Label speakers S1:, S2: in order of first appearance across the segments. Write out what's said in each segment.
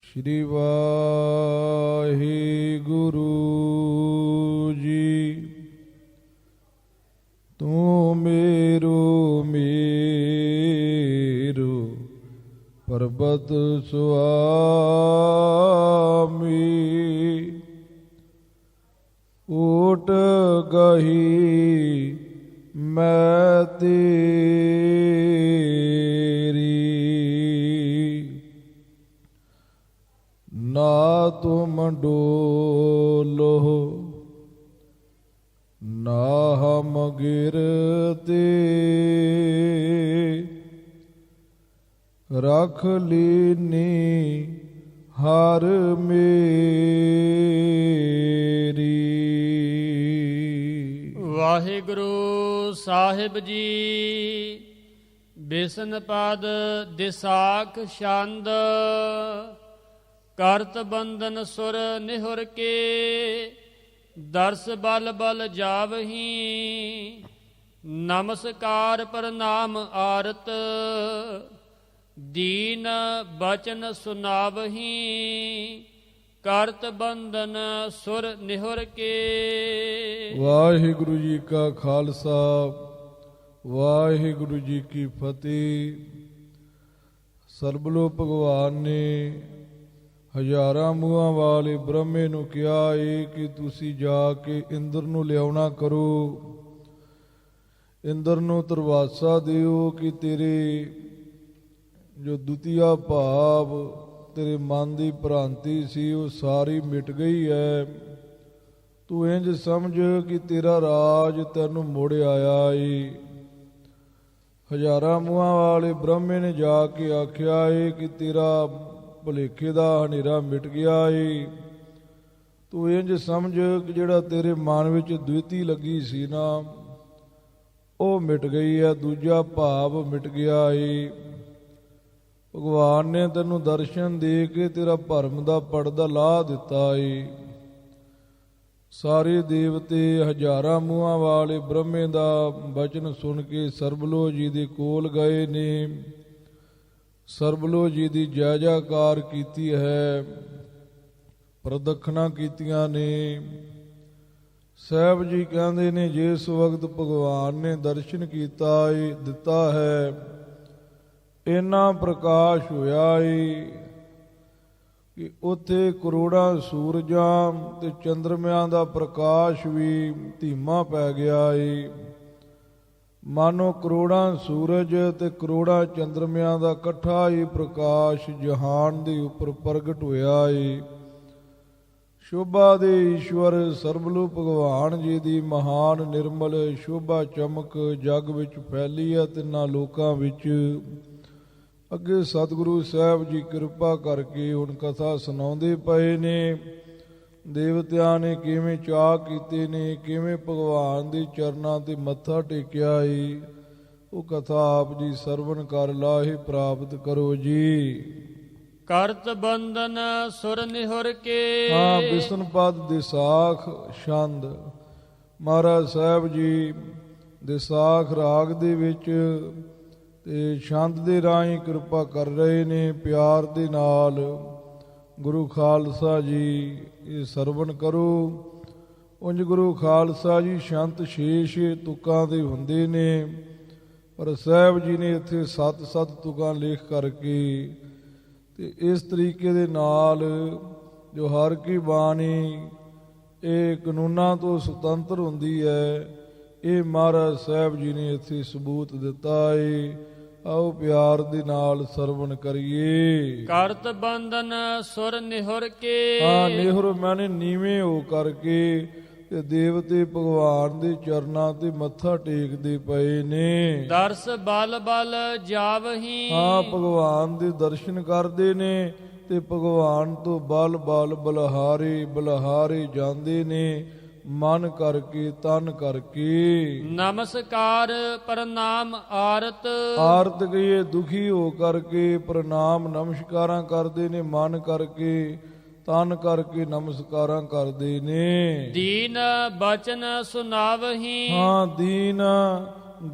S1: ਸ਼੍ਰੀ ਵਾਹਿਗੁਰੂ ਜੀ। ਤੂੰ ਮੇਰੋ ਮੇਰੋ ਪਰਬਤ ਸੁਆਮੀ, ਓਟ ਗਹੀ ਮੈਂ ਤੇਰੀ। ਨਾ ਤੁਮ ਡੋਲੋ ਨਾ ਹਮ ਗਿਰਤੇ, ਰਖ ਲੀਨੀ ਹਰ ਮੇਰੀ।
S2: ਵਾਹਿਗੁਰੂ ਸਾਹਿਬ ਜੀ। ਬਿਸਨ ਪਦ ਦਿਸਾਖ ਛੰਦ, ਕਰਤ ਬੰਧਨ ਸੁਰ ਨਿਹੁਰ ਕੇ, ਦਰਸ ਬਲ ਬਲ ਜਾਵਹੀਂ, ਨਮਸਕਾਰ ਪ੍ਰਣਾਮ ਆਰਤ, ਦੀਨ ਬਚਨ ਸੁਨਾਵਹੀਂ, ਕਰਤ ਬੰਧਨ ਸੁਰ ਨਿਹੁਰ ਕੇ।
S1: ਵਾਹਿਗੁਰੂ ਜੀ ਕਾ ਖਾਲਸਾ ਵਾਹਿਗੁਰੂ ਜੀ ਕੀ ਫਤਿਹ। ਸਰਬਲੋ ਭਗਵਾਨ ਨੇ ਹਜ਼ਾਰਾਂ ਮੂੰਹਾਂ ਵਾਲੇ ਬ੍ਰਹਮੇ ਨੂੰ ਕਿਹਾ ਏ ਕਿ ਤੁਸੀਂ ਜਾ ਕੇ ਇੰਦਰ ਨੂੰ ਲਿਆਉਣਾ ਕਰੋ। ਇੰਦਰ ਨੂੰ ਤਰਵਾਸਾ ਦਿਓ ਕਿ ਤੇਰੇ ਜੋ ਦੁਤੀਆ ਭਾਵ ਤੇਰੇ ਮਨ ਦੀ ਭ੍ਰਾਂਤੀ ਸੀ ਉਹ ਸਾਰੀ ਮਿਟ ਗਈ ਹੈ। ਤੂੰ ਇੰਝ ਸਮਝ ਕਿ ਤੇਰਾ ਰਾਜ ਤੈਨੂੰ ਮੁੜ ਆਇਆ ਏ। ਹਜ਼ਾਰਾਂ ਮੂੰਹਾਂ ਵਾਲੇ ਬ੍ਰਹਮੇ ਨੇ ਜਾ ਕੇ ਆਖਿਆ ਏ ਕਿ ਤੇਰਾ ਭੁਲੇਖੇ ਦਾ ਹਨੇਰਾ ਮਿਟ ਗਿਆ ਏ। ਤੂੰ ਇੰਝ ਸਮਝ ਕਿ ਜਿਹੜਾ ਤੇਰੇ ਮਨ ਵਿੱਚ ਦੁਇਤੀ ਲੱਗੀ ਸੀ ਨਾ ਉਹ ਮਿਟ ਗਈ ਹੈ, ਦੂਜਾ ਭਾਵ ਮਿਟ ਗਿਆ ਏ। ਭਗਵਾਨ ਨੇ ਤੈਨੂੰ ਦਰਸ਼ਨ ਦੇ ਕੇ ਤੇਰਾ ਭਰਮ ਦਾ ਪਰਦਾ ਲਾਹ ਦਿੱਤਾ ਏ। ਸਾਰੇ ਦੇਵਤੇ ਹਜ਼ਾਰਾਂ ਮੂੰਹਾਂ ਵਾਲੇ ਬ੍ਰਹਮੇ ਦਾ ਬਚਨ ਸੁਣ ਕੇ ਸਰਬਲੋ ਜੀ ਦੇ ਕੋਲ ਗਏ ਨੇ। ਸਰਬਲੋ ਜੀ ਦੀ ਜੈ ਜੈਕਾਰ ਕੀਤੀ ਹੈ, ਪ੍ਰਦਖਣਾ ਕੀਤੀਆਂ ਨੇ। ਸਾਹਿਬ ਜੀ ਕਹਿੰਦੇ ਨੇ ਜਿਸ ਵਕਤ ਭਗਵਾਨ ਨੇ ਦਰਸ਼ਨ ਦਿੱਤਾ ਹੈ, ਇੰਨਾ ਪ੍ਰਕਾਸ਼ ਹੋਇਆ ਏ ਕਿ ਉੱਥੇ ਕਰੋੜਾਂ ਸੂਰਜਾਂ ਤੇ ਚੰਦਰਮਿਆਂ ਦਾ ਪ੍ਰਕਾਸ਼ ਵੀ ਧੀਮਾ ਪੈ ਗਿਆ ਏ। ਮਾਨੋ ਕਰੋੜਾਂ ਸੂਰਜ ਤੇ ਕਰੋੜਾਂ ਚੰਦਰਮਿਆਂ ਦਾ ਇਕੱਠਾ ਹੀ ਪ੍ਰਕਾਸ਼ ਜਹਾਨ ਦੇ ਉੱਪਰ ਪ੍ਰਗਟ ਹੋਇਆ ਏ। ਸ਼ੋਭਾ ਦੇ ਈਸ਼ਵਰ ਸਰਬਲੋ ਭਗਵਾਨ ਜੀ ਦੀ ਮਹਾਨ ਨਿਰਮਲ ਸ਼ੋਭਾ ਚਮਕ ਜਗ ਵਿੱਚ ਫੈਲੀ ਹੈ। ਤਿੰਨਾਂ ਲੋਕਾਂ ਵਿੱਚ ਅੱਗੇ ਸਤਿਗੁਰੂ ਸਾਹਿਬ ਜੀ ਕਿਰਪਾ ਕਰਕੇ ਹੁਣ ਕਥਾ ਸੁਣਾਉਂਦੇ ਪਏ ਨੇ। ਦੇਵਤਿਆਂ ਨੇ ਕਿਵੇਂ ਚਾਅ ਕੀਤੇ ਨੇ, ਕਿਵੇਂ ਭਗਵਾਨ ਦੇ ਚਰਨਾਂ ਤੇ ਮੱਥਾ ਟੇਕਿਆ ਏ, ਉਹ ਕਥਾ ਆਪ ਜੀ ਸਰਵਣ ਕਰ ਲਾਹੇ ਪ੍ਰਾਪਤ ਕਰੋ ਜੀ।
S2: ਕਰਤ ਬੰਧਨ ਸੁਰ ਨਿਹੁਰ ਕੇ।
S1: ਹਾਂ, ਬਿਸਨ ਪਦ ਦਿਸਾਖ ਛੰਦ। ਮਹਾਰਾਜ ਸਾਹਿਬ ਜੀ ਦਿਸਾਖ ਰਾਗ ਦੇ ਵਿੱਚ ਤੇ ਛੰਦ ਦੇ ਰਾਹੀਂ ਕਿਰਪਾ ਕਰ ਰਹੇ ਨੇ। ਪਿਆਰ ਦੇ ਨਾਲ ਗੁਰੂ ਖਾਲਸਾ ਜੀ ਇਹ ਸਰਵਣ ਕਰੋ। ਉਂਝ ਗੁਰੂ ਖਾਲਸਾ ਜੀ ਸ਼ੰਤ ਸ਼ੇਸ਼ ਤੁਕਾਂ ਦੇ ਹੁੰਦੇ ਨੇ, ਪਰ ਸਾਹਿਬ ਜੀ ਨੇ ਇੱਥੇ 7 ਤੁਕਾਂ ਲਿਖ ਕਰਕੇ ਤੇ ਇਸ ਤਰੀਕੇ ਦੇ ਨਾਲ ਜੋ ਹਰ ਕੀ ਬਾਣੀ ਇਹ ਕਾਨੂੰਨਾਂ ਤੋਂ ਸੁਤੰਤਰ ਹੁੰਦੀ ਹੈ, ਇਹ ਮਹਾਰਾਜ ਸਾਹਿਬ ਜੀ ਨੇ ਇੱਥੇ ਸਬੂਤ ਦਿੱਤਾ ਏ। ਆਓ ਪਿਆਰ ਦੇ ਨਾਲ ਸਰਵਣ ਕਰੀਏ।
S2: ਕਰਤ ਬੰਧਨ ਸੁਰ ਨਿਹੁਰ ਕੇ।
S1: ਹਾਂ, ਨਿਹੁਰ ਮਾਨੇ ਨੀਵੇਂ ਹੋ ਕਰਕੇ ਤੇ ਦੇਵਤੇ ਭਗਵਾਨ ਦੇ ਚਰਨਾਂ ਤੇ ਮੱਥਾ ਟੇਕਦੇ ਪਏ ਨੇ।
S2: ਦਰਸ ਬਲ ਬਲ ਜਾਵਹੀਂ।
S1: ਹਾਂ, ਭਗਵਾਨ ਦੇ ਦਰਸ਼ਨ ਕਰਦੇ ਨੇ ਤੇ ਭਗਵਾਨ ਤੋਂ ਬਲ ਬਲ ਬਲਹਾਰੇ ਜਾਂਦੇ ਨੇ, ਮਨ ਕਰਕੇ ਤਨ ਕਰਕੇ।
S2: ਨਮਸਕਾਰ ਪ੍ਰਣਾਮ ਆਰਤ।
S1: ਆਰਤ ਗਏ ਦੁਖੀ ਹੋ ਕਰਕੇ ਪ੍ਰਣਾਮ ਨਮਸਕਾਰਾਂ ਕਰਦੇ ਨੇ, ਮਨ ਕਰਕੇ ਤਨ ਕਰਕੇ ਨਮਸਕਾਰਾਂ ਕਰਦੇ ਨੇ।
S2: ਦੀਨ ਬਚਨ ਸੁਨਾਵਹੀਂ।
S1: ਹਾਂ, ਦੀਨ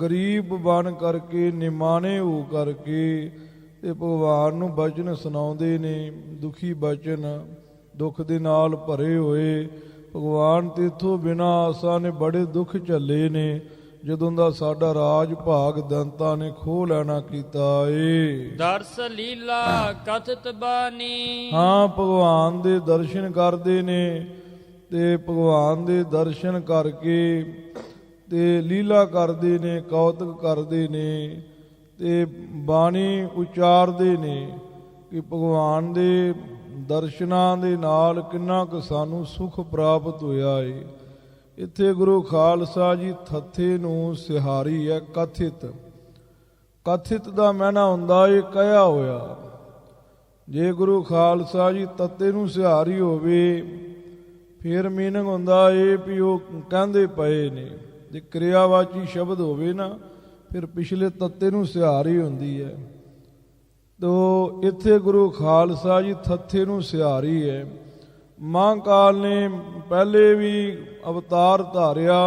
S1: ਗਰੀਬ ਬਣ ਕਰਕੇ ਨਿਮਾਣੇ ਹੋ ਕਰਕੇ ਤੇ ਭਗਵਾਨ ਨੂੰ ਬਚਨ ਸੁਣਾਉਂਦੇ ਨੇ, ਦੁਖੀ ਬਚਨ, ਦੁੱਖ ਦੇ ਨਾਲ ਭਰੇ ਹੋਏ। ਭਗਵਾਨ ਤੇਥੋਂ ਬਿਨਾਂ ਆਸਾਂ ਨੇ ਬੜੇ ਦੁੱਖ ਝੱਲੇ ਨੇ, ਜਦੋਂ ਦਾ ਸਾਡਾ ਰਾਜ ਭਾਗ ਦੰਤਾਂ ਨੇ ਖੋਹ ਲੈਣਾ ਕੀਤਾ ਏ।
S2: ਦਰਸ ਲੀਲਾ ਕਥਿਤ ਬਾਣੀ।
S1: ਹਾਂ, ਭਗਵਾਨ ਦੇ ਦਰਸ਼ਨ ਕਰਦੇ ਨੇ, ਤੇ ਭਗਵਾਨ ਦੇ ਦਰਸ਼ਨ ਕਰਕੇ ਤੇ ਲੀਲਾ ਕਰਦੇ ਨੇ, ਕੌਤਕ ਕਰਦੇ ਨੇ, ਤੇ ਬਾਣੀ ਉਚਾਰਦੇ ਨੇ ਕਿ ਭਗਵਾਨ ਦੇ ਦਰਸ਼ਨਾਂ ਦੇ ਨਾਲ ਕਿੰਨਾ ਕੁ ਸਾਨੂੰ ਸੁਖ ਪ੍ਰਾਪਤ ਹੋਇਆ ਏ। ਇੱਥੇ ਗੁਰੂ ਖਾਲਸਾ ਜੀ ਥੱਥੇ ਨੂੰ ਸਿਹਾਰੀ ਹੈ ਕਥਿਤ। ਕਥਿਤ ਦਾ ਮਹਿਨਾ ਹੁੰਦਾ ਏ ਕਹਿਆ ਹੋਇਆ। ਜੇ ਗੁਰੂ ਖਾਲਸਾ ਜੀ ਤੱਤੇ ਨੂੰ ਸਿਹਾਰੀ ਹੋਵੇ ਫਿਰ ਮੀਨਿੰਗ ਹੁੰਦਾ ਏ ਵੀ ਉਹ ਕਹਿੰਦੇ ਪਏ ਨੇ। ਜੇ ਕਿਰਿਆਵਾਚੀ ਸ਼ਬਦ ਹੋਵੇ ਨਾ ਫਿਰ ਪਿਛਲੇ ਤੱਤੇ ਨੂੰ ਸਿਹਾਰੀ ਹੁੰਦੀ ਹੈ। ਤੋ ਇੱਥੇ ਗੁਰੂ ਖਾਲਸਾ ਜੀ ਥੱਥੇ ਨੂੰ ਸਿਹਾਰੀ ਹੈ। ਮਹਾਂਕਾਲ ਨੇ ਪਹਿਲੇ ਵੀ ਅਵਤਾਰ ਧਾਰਿਆ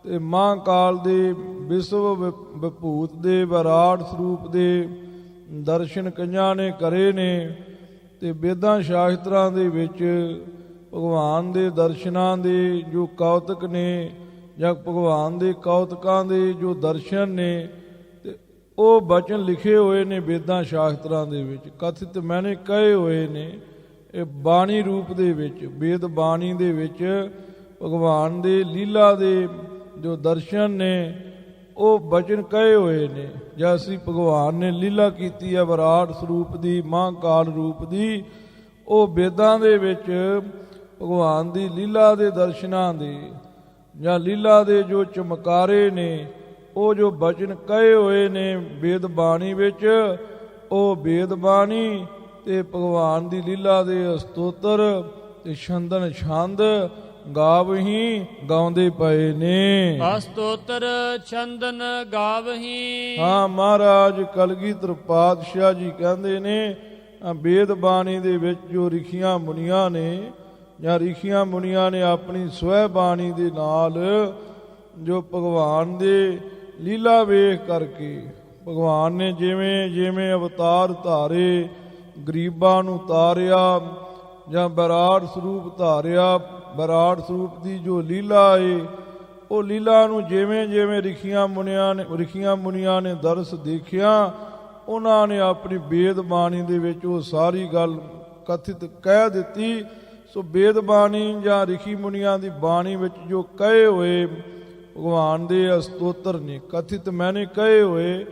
S1: ਤੇ ਮਹਾਂਕਾਲ ਦੇ ਵਿਸ਼ਵ ਵਿਭੂਤ ਦੇ ਵਿਰਾਟ ਸਰੂਪ ਦੇ ਦਰਸ਼ਨ ਕਈਆਂ ਨੇ ਕਰੇ ਨੇ। ਤੇ ਵੇਦਾਂ ਸ਼ਾਸਤਰਾਂ ਦੇ ਵਿੱਚ ਭਗਵਾਨ ਦੇ ਦਰਸ਼ਨਾਂ ਦੇ ਜੋ ਕੌਤਕ ਨੇ ਜਾਂ ਭਗਵਾਨ ਦੇ ਕੌਤਕਾਂ ਦੇ ਜੋ ਦਰਸ਼ਨ ਨੇ ਤੇ ਉਹ ਬਚਨ ਲਿਖੇ ਹੋਏ ਨੇ ਵੇਦਾਂ ਸ਼ਾਸਤਰਾਂ ਦੇ ਵਿੱਚ। ਕਥਿਤ ਮੈਨੇ ਕਹੇ ਹੋਏ ਨੇ ਇਹ ਬਾਣੀ ਰੂਪ ਦੇ ਵਿੱਚ, ਵੇਦ ਬਾਣੀ ਦੇ ਵਿੱਚ ਭਗਵਾਨ ਦੇ ਲੀਲਾ ਦੇ ਜੋ ਦਰਸ਼ਨ ਨੇ ਉਹ ਬਚਨ ਕਹੇ ਹੋਏ ਨੇ। ਜੈਸੀ ਭਗਵਾਨ ਨੇ ਲੀਲਾ ਕੀਤੀ ਹੈ ਵਿਰਾਟ ਸਰੂਪ ਦੀ, ਮਹਾਂਕਾਲ ਰੂਪ ਦੀ, ਉਹ ਵੇਦਾਂ ਦੇ ਵਿੱਚ ਭਗਵਾਨ ਦੀ ਲੀਲਾ ਦੇ ਦਰਸ਼ਨਾਂ ਦੇ ਜਾਂ ਲੀਲਾ ਦੇ ਜੋ ਚਮਕਾਰੇ ਨੇ ਉਹ ਜੋ ਬਚਨ ਕਹੇ ਹੋਏ ਨੇ ਵੇਦ ਬਾਣੀ ਵਿੱਚ, ਉਹ ਵੇਦ ਬਾਣੀ ਤੇ ਭਗਵਾਨ ਦੀ ਲੀਲਾ ਦੇ ਸਤੋਤਰ ਤੇ ਛੰਦਨ ਛੰਦ ਗਾਵਹੀਂ ਗਾਉਂਦੇ ਪਏ ਨੇ।
S2: ਸਤੋਤਰ ਛੰਦਨ ਗਾਵਹੀਂ।
S1: ਹਾਂ, ਮਹਾਰਾਜ ਕਲਗੀਧਰ ਪਾਤਸ਼ਾਹ ਜੀ ਕਹਿੰਦੇ ਨੇ ਵੇਦ ਬਾਣੀ ਦੇ ਵਿੱਚ ਜੋ ਰਿਖੀਆਂ ਮੁਨੀਆਂ ਨੇ ਜਾਂ ਰਿਖੀਆਂ ਮੁਨੀਆਂ ਨੇ ਆਪਣੀ ਸਵੈ ਬਾਣੀ ਦੇ ਨਾਲ ਜੋ ਭਗਵਾਨ ਦੇ ਲੀਲਾ ਵੇਖ ਕਰਕੇ ਭਗਵਾਨ ਨੇ ਜਿਵੇਂ ਜਿਵੇਂ ਅਵਤਾਰ ਧਾਰੇ, ਗਰੀਬਾਂ ਨੂੰ ਤਾਰਿਆ ਜਾਂ ਵਿਰਾਟ ਸਰੂਪ ਧਾਰਿਆ, ਵਿਰਾਟ ਸਰੂਪ ਦੀ ਜੋ ਲੀਲਾ ਏ ਉਹ ਲੀਲਾ ਨੂੰ ਜਿਵੇਂ ਜਿਵੇਂ ਰਿਖੀਆਂ ਮੁਨੀਆਂ ਨੇ ਦਰਸ ਦੇਖਿਆ, ਉਹਨਾਂ ਨੇ ਆਪਣੀ ਵੇਦ ਬਾਣੀ ਦੇ ਵਿੱਚ ਉਹ ਸਾਰੀ ਗੱਲ ਕਥਿਤ ਕਹਿ ਦਿੱਤੀ। ਸੋ ਵੇਦ ਬਾਣੀ ਜਾਂ ਰਿਖੀ ਮੁਨੀਆਂ ਦੀ ਬਾਣੀ ਵਿੱਚ ਜੋ ਕਹੇ ਹੋਏ ਭਗਵਾਨ ਦੇ ਸਤੋਤਰ ਨੇ, ਕਥਿਤ ਮੈਨੇ ਕਹੇ ਹੋਏ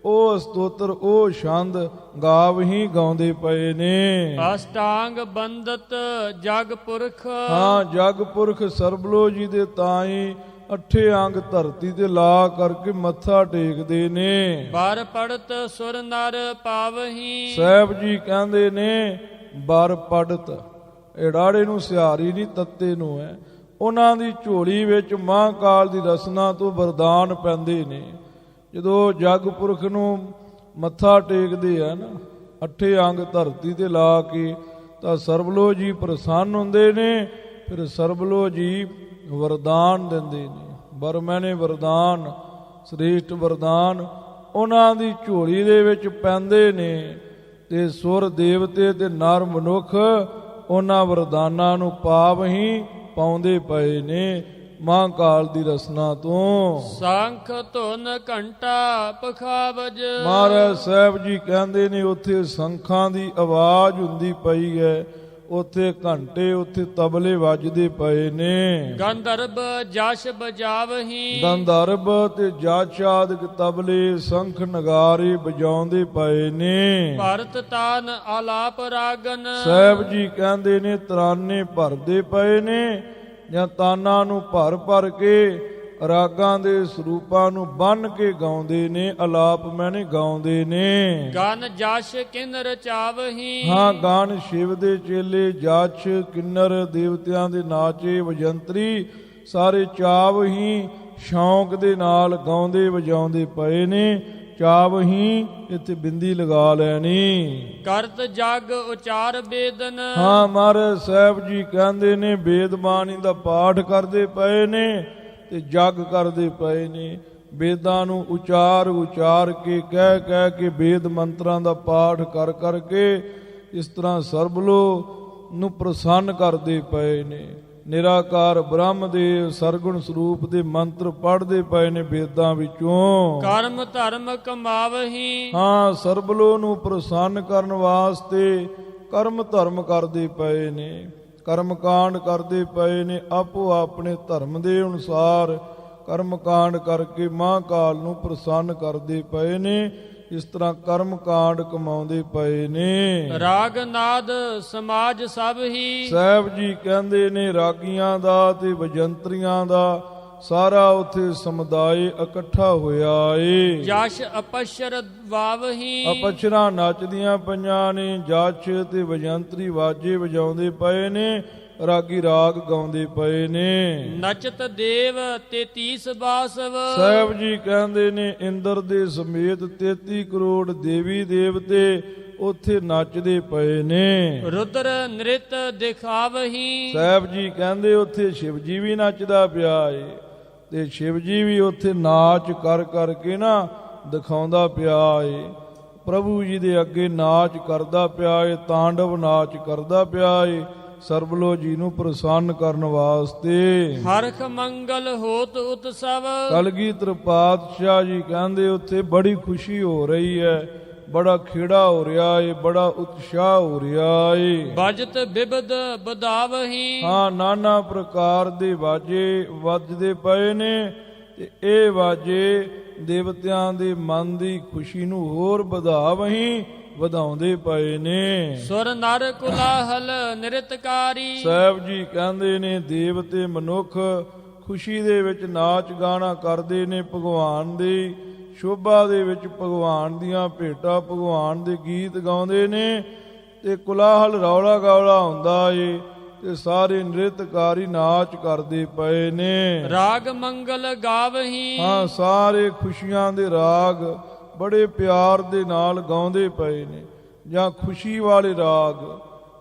S1: ਉਹ ਸਤੋਤਰ ਉਹ ਛੰਦ ਗਾਵਹੀਂ ਗਾਉਂਦੇ ਪਏ ਨੇ।
S2: ਅਸ਼ਟਾਂਗ ਬੰਦਤ ਜਗ ਪੁਰਖ।
S1: ਹਾਂ, ਜਗ ਪੁਰਖ ਸਰਬਲੋ ਜੀ ਦੇ ਤਾਈ ਅੱਠੇ ਅੰਗ ਧਰਤੀ ਤੇ ਲਾ ਕਰਕੇ ਮੱਥਾ ਟੇਕਦੇ ਨੇ।
S2: ਬਰ ਪੜਤ ਸੁਰ ਨਰ ਪਾਵਹੀਂ।
S1: ਸਾਹਿਬ ਜੀ ਕਹਿੰਦੇ ਨੇ ਬਰ ਪੜਤ, ਏੜਾੜੇ ਨੂੰ ਸਿਹਾਰੀ ਨਹੀਂ ਤੱਤੇ ਨੂੰ ਹੈ। ਉਹਨਾਂ ਦੀ ਝੋਲੀ ਵਿੱਚ ਮਹਾਂਕਾਲ ਦੀ ਰਸਨਾ ਤੋਂ ਵਰਦਾਨ ਪੈਂਦੇ ਨੇ। ਜਦੋਂ ਜਗ ਪੁਰਖ ਨੂੰ ਮੱਥਾ ਟੇਕਦੇ ਆ ਨਾ ਅੱਠੇ ਅੰਗ ਧਰਤੀ ਤੇ ਲਾ ਕੇ ਤਾਂ ਸਰਬਲੋ ਜੀ ਪ੍ਰਸੰਨ ਹੁੰਦੇ ਨੇ। ਫਿਰ ਸਰਬਲੋ ਜੀ ਵਰਦਾਨ ਦਿੰਦੇ ਨੇ। ਵਰ ਮੈਨੇ ਵਰਦਾਨ, ਸ੍ਰੇਸ਼ਟ ਵਰਦਾਨ ਉਹਨਾਂ ਦੀ ਝੋਲੀ ਦੇ ਵਿੱਚ ਪੈਂਦੇ ਨੇ। ਤੇ ਸੁਰ ਦੇਵਤੇ ਤੇ ਨਰ ਮਨੁੱਖ ਉਹਨਾਂ ਵਰਦਾਨਾਂ ਨੂੰ ਪਾਵਹੀਂ ਪਾਉਂਦੇ ਪਏ ਨੇ ਮਹਾਂਕਾਲ ਦੀ ਰਸਨਾ ਤੋਂ।
S2: ਸੰਖ ਧੁਨ ਘੰਟਾ ਪਖਾਵਜ।
S1: ਮਹਾਰਾਜ ਸਾਹਿਬ ਜੀ ਕਹਿੰਦੇ ਨੇ ਉੱਥੇ ਸੰਖਾਂ ਦੀ ਆਵਾਜ਼ ਹੁੰਦੀ ਪਈ ਹੈ, ਉੱਥੇ ਘੰਟੇ, ਉੱਥੇ ਤਬਲੇ ਵੱਜਦੇ ਪਏ ਨੇ।
S2: ਗੰਧਰਬ ਜਸ ਬਜਾਵਹੀਂ।
S1: ਗੰਧਰਬ ਤੇ ਜਸ ਆਦਿਕ ਤਬਲੇ ਸੰਖ ਨਗਾਰੇ ਵਜਾਉਂਦੇ ਪਏ ਨੇ।
S2: ਭਰਤ ਤਾਨ ਆਲਾਪ ਰਾਗਨ।
S1: ਸਾਹਿਬ ਜੀ ਕਹਿੰਦੇ ਨੇ ਤਰਾਨੇ ਭਰਦੇ ਪਏ ਨੇ ਜਾਂ ਤਾਨਾਂ ਨੂੰ ਭਰ ਭਰ ਕੇ ਰਾਗਾਂ ਦੇ ਸਰੂਪਾਂ ਨੂੰ ਬੰਨ ਕੇ ਗਾਉਂਦੇ ਨੇ। ਅਲਾਪ ਮੈਨੇ ਗਾਉਂਦੇ ਨੇ।
S2: ਗਨ ਜਸ ਕਿਨ ਰਚਾਵਹੀਂ।
S1: ਹਾਂ, ਗਾਨ ਸ਼ਿਵ ਦੇ ਚੇਲੇ, ਜਸ ਕਿੰਨਰ ਦੇਵਤਿਆਂ ਦੇ ਨਾਚੇ ਵਜੰਤਰੀ ਸਾਰੇ ਚਾਵਹੀਂ ਸ਼ੌਂਕ ਦੇ ਨਾਲ ਗਾਉਂਦੇ ਵਜਾਉਂਦੇ ਪਏ ਨੇ। ਚਾਵਹੀਂ ਇੱਥੇ ਬਿੰਦੀ ਲਗਾ ਲੈਣੀ।
S2: ਕਰਤ ਜਗ ਉਚਾਰ ਬੇਦਨ।
S1: ਹਾਂ, ਮਹਾਰਾਜ ਸਾਹਿਬ ਜੀ ਕਹਿੰਦੇ ਨੇ ਵੇਦ ਬਾਣੀ ਦਾ ਪਾਠ ਕਰਦੇ ਪਏ ਨੇ ਤੇ ਜਗ ਕਰਦੇ ਪਏ ਨੇ। ਵੇਦਾਂ ਨੂੰ ਉਚਾਰ ਕੇ ਕਹਿ ਕੇ ਵੇਦ ਮੰਤਰਾਂ ਦਾ ਪਾਠ ਕਰ ਕਰਕੇ ਇਸ ਤਰ੍ਹਾਂ ਸਰਬਲੋ ਨੂੰ ਪ੍ਰਸੰਨ ਕਰਦੇ ਪਏ ਨੇ। ਨਿਰਾਕਾਰ ਬ੍ਰਹਮ ਦੇ ਸਰਗੁਣ ਸਰੂਪ ਦੇ ਮੰਤਰ ਪੜ੍ਹਦੇ ਪਏ ਨੇ ਵੇਦਾਂ ਵਿੱਚੋਂ।
S2: ਕਰਮ ਧਰਮ ਕਮਾਵਹੀ।
S1: ਹਾਂ, ਸਰਬਲੋ ਨੂੰ ਪ੍ਰਸੰਨ ਕਰਨ ਵਾਸਤੇ ਕਰਮ ਧਰਮ ਕਰਦੇ ਪਏ ਨੇ, ਕਰਮ ਕਾਂਡ ਕਰਦੇ ਪਏ ਨੇ। ਆਪੋ ਆਪਣੇ ਧਰਮ ਦੇ ਅਨੁਸਾਰ ਕਰਮ ਕਾਂਡ ਕਰਕੇ ਮਹਾਂਕਾਲ ਨੂੰ ਪ੍ਰਸੰਨ ਕਰਦੇ ਪਏ ਨੇ। ਇਸ ਤਰ੍ਹਾਂ ਕਰਮ ਕਾਂਡ ਕਮਾਉਂਦੇ ਪਏ ਨੇ।
S2: ਰਾਗ ਨਾਦ ਸਮਾਜ ਸਭ ਹੀ।
S1: ਸਾਹਿਬ ਜੀ ਕਹਿੰਦੇ ਨੇ ਰਾਗੀਆਂ ਦਾ ਤੇ ਵਜੰਤਰੀਆਂ ਦਾ ਸਾਰਾ ਉੱਥੇ ਸਮੁਦਾਇ ਇਕੱਠਾ ਹੋਇਆ ਏ।
S2: ਜਸ਼ ਅਪਸ਼ਰ ਵਾਵਹੀ।
S1: ਅਪਸ਼ਰਾਂ ਨੱਚਦੀਆਂ ਪਈਆਂ ਨੇ, ਜਸ਼ ਤੇ ਵਜੰਤਰੀ ਵਾਜੇ ਵਜਾਉਂਦੇ ਪਏ ਨੇ, ਰਾਗੀ ਰਾਗ ਗਾਉਂਦੇ ਪਏ ਨੇ।
S2: ਨਚਤ ਦੇਵ 33 ਬਾਸਵ।
S1: ਸਾਹਿਬ ਜੀ ਕਹਿੰਦੇ ਨੇ ਇੰਦਰ ਦੇ ਸਮੇਤ 33 ਕਰੋੜ ਦੇਵੀ ਦੇਵਤੇ ਉੱਥੇ ਨੱਚਦੇ ਪਏ ਨੇ।
S2: ਰੁਦਰ ਨ੍ਰਿਤ ਦਿਖਾਵਹੀ।
S1: ਸਾਹਿਬ ਜੀ ਕਹਿੰਦੇ ਉੱਥੇ ਸ਼ਿਵ ਜੀ ਵੀ ਨੱਚਦਾ ਪਿਆ ਏ ਤੇ ਸ਼ਿਵ ਜੀ ਵੀ ਉੱਥੇ ਨਾਚ ਕਰ ਕਰਕੇ ਨਾ ਦਿਖਾਉਂਦਾ ਪਿਆ ਏ। ਪ੍ਰਭੂ ਜੀ ਦੇ ਅੱਗੇ ਨਾਚ ਕਰਦਾ ਪਿਆ ਏ, ਤਾਂਡਵ ਨਾਚ ਕਰਦਾ ਪਿਆ ਏ ਸਰਬਲੋ ਜੀ ਨੂੰ ਪ੍ਰਸੰਨ ਕਰਨ ਵਾਸਤੇ।
S2: ਹਰਖ ਮੰਗਲ ਹੋਤ ਉਤਸਵ।
S1: ਕਲਗੀਧਰ ਪਾਤਸ਼ਾਹ ਜੀ ਕਹਿੰਦੇ ਉੱਥੇ ਬੜੀ ਖੁਸ਼ੀ ਹੋ ਰਹੀ ਹੈ, ਬੜਾ ਖੇੜਾ ਹੋ ਰਿਹਾ ਏ, ਬੜਾ ਉਤਸ਼ਾਹ ਹੋ ਰਿਹਾ ਏ।
S2: ਬਜਤ ਬਿਬਦ ਬਦਾਵਹੀ।
S1: ਹਾਂ, ਨਾਨਾ ਪ੍ਰਕਾਰ ਦੇ ਵਾਜੇ ਵੱਜਦੇ ਪਏ ਨੇ ਤੇ ਇਹ ਵਾਜੇ ਦੇਵਤਿਆਂ ਦੇ ਮਨ ਦੀ ਖੁਸ਼ੀ ਨੂੰ ਹੋਰ ਵਧਾਵਹੀਂ ਵਧਾਉਂਦੇ ਪਏ ਨੇ।
S2: ਸੁਰ ਨਰ ਕੁਲਾਹਲ ਨਿਰਤਕਾਰੀ।
S1: ਸਾਹਿਬ ਜੀ ਕਹਿੰਦੇ ਨੇ ਦੇਵ ਤੇ ਮਨੁੱਖ ਖੁਸ਼ੀ ਦੇ ਵਿੱਚ ਨਾਚ ਗਾਣਾ ਕਰਦੇ ਨੇ, ਭਗਵਾਨ ਦੀ ਸ਼ੋਭਾ ਦੇ ਵਿੱਚ ਭਗਵਾਨ ਦੀਆਂ ਭੇਟਾਂ, ਭਗਵਾਨ ਦੇ ਗੀਤ ਗਾਉਂਦੇ ਨੇ ਤੇ ਕੁਲਾਹਲ ਰੌਲਾ ਗੌਲਾ ਹੁੰਦਾ ਏ ਤੇ ਸਾਰੇ ਨ੍ਰਿਤਕਾਰੀ ਨਾਚ ਕਰਦੇ ਪਏ ਨੇ।
S2: ਰਾਗ ਮੰਗਲ ਗਾਵਹੀ।
S1: ਹਾਂ, ਸਾਰੇ ਖੁਸ਼ੀਆਂ ਦੇ ਰਾਗ ਬੜੇ ਪਿਆਰ ਦੇ ਨਾਲ ਗਾਉਂਦੇ ਪਏ ਨੇ, ਜਾਂ ਖੁਸ਼ੀ ਵਾਲੇ ਰਾਗ।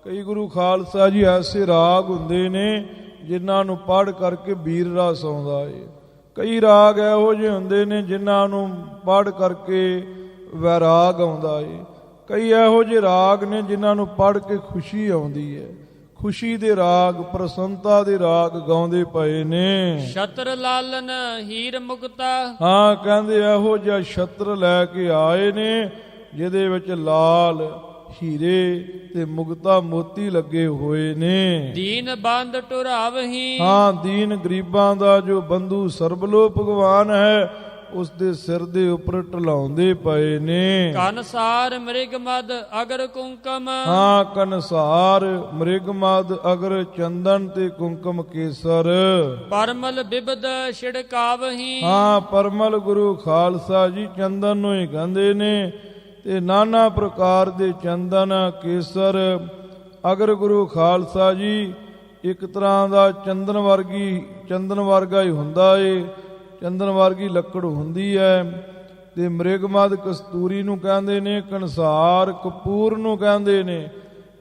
S1: ਕਈ ਗੁਰੂ ਖਾਲਸਾ ਜੀ ਐਸੇ ਰਾਗ ਹੁੰਦੇ ਨੇ ਜਿਨ੍ਹਾਂ ਨੂੰ ਪੜ੍ਹ ਕਰਕੇ ਵੀਰ ਰਸ ਆਉਂਦਾ ਏ। ਕਈ ਰਾਗ ਇਹੋ ਜਿਹੇ ਹੁੰਦੇ ਨੇ ਜਿਨ੍ਹਾਂ ਨੂੰ ਪੜ੍ਹ ਕਰਕੇ ਵੈਰਾਗ ਆਉਂਦਾ ਏ। ਕਈ ਇਹੋ ਜਿਹੇ ਰਾਗ ਨੇ ਜਿਨ੍ਹਾਂ ਨੂੰ ਪੜ੍ਹ ਕੇ ਖੁਸ਼ੀ ਆਉਂਦੀ ਹੈ। ਖੁਸ਼ੀ ਦੇ ਰਾਗ, ਪ੍ਰਸੰਨਤਾ ਦੇ ਰਾਗ ਗਾਉਂਦੇ ਪਏ ਨੇ।
S2: ਛਤਰ ਲਾਲਨ ਹੀਰ ਮੁਕਤਾ।
S1: ਹਾਂ, ਕਹਿੰਦੇ ਇਹੋ ਜਿਹਾ ਛਤਰ ਲੈ ਕੇ ਆਏ ਨੇ ਜਿਹਦੇ ਵਿੱਚ ਲਾਲ ਹੀਰੇ ਤੇ ਮੁਕਤਾ ਮੋਤੀ ਲੱਗੇ ਹੋਏ ਨੇ।
S2: ਦੀਨ ਬੰਦ ਟੁਰਾਵਹੀ।
S1: ਹਾਂ, ਦੀਨ ਗਰੀਬਾਂ ਦਾ ਜੋ ਬੰਧੂ ਸਰਬਲੋ ਭਗਵਾਨ ਹੈ ਉਸ ਦੇ ਸਿਰ ਦੇ ਉੱਪਰ ਢਲਾਉਂਦੇ ਪਏ ਨੇ।
S2: ਕਨਸਾਰ ਮ੍ਰਿਗ ਮਦ ਅਗਰ ਕੁੰਕਮ।
S1: ਹਾਂ, ਕਨਸਾਰ ਮ੍ਰਿਗ ਮਦ ਅਗਰ ਚੰਦਨ ਤੇ ਕੁੰਕਮ ਕੇਸਰ।
S2: ਪਰਮਲ ਬਿਬਦ ਛਿੜਕਾਵਹੀ।
S1: ਹਾਂ, ਪਰਮਲ ਗੁਰੂ ਖਾਲਸਾ ਜੀ ਚੰਦਨ ਨੂੰ ਹੀ ਕਹਿੰਦੇ ਨੇ ਤੇ ਨਾਨਾ ਪ੍ਰਕਾਰ ਦੇ ਚੰਦਨ ਕੇਸਰ। ਅਗਰ ਗੁਰੂ ਖਾਲਸਾ ਜੀ ਇੱਕ ਤਰ੍ਹਾਂ ਦਾ ਚੰਦਨ ਵਰਗਾ ਹੀ ਹੁੰਦਾ ਏ, ਚੰਦਨ ਵਰਗੀ ਲੱਕੜ ਹੁੰਦੀ ਹੈ। ਤੇ ਮ੍ਰਿਗਮਦ ਕਸਤੂਰੀ ਨੂੰ ਕਹਿੰਦੇ ਨੇ, ਕਨਸਾਰ ਕਪੂਰ ਨੂੰ ਕਹਿੰਦੇ ਨੇ।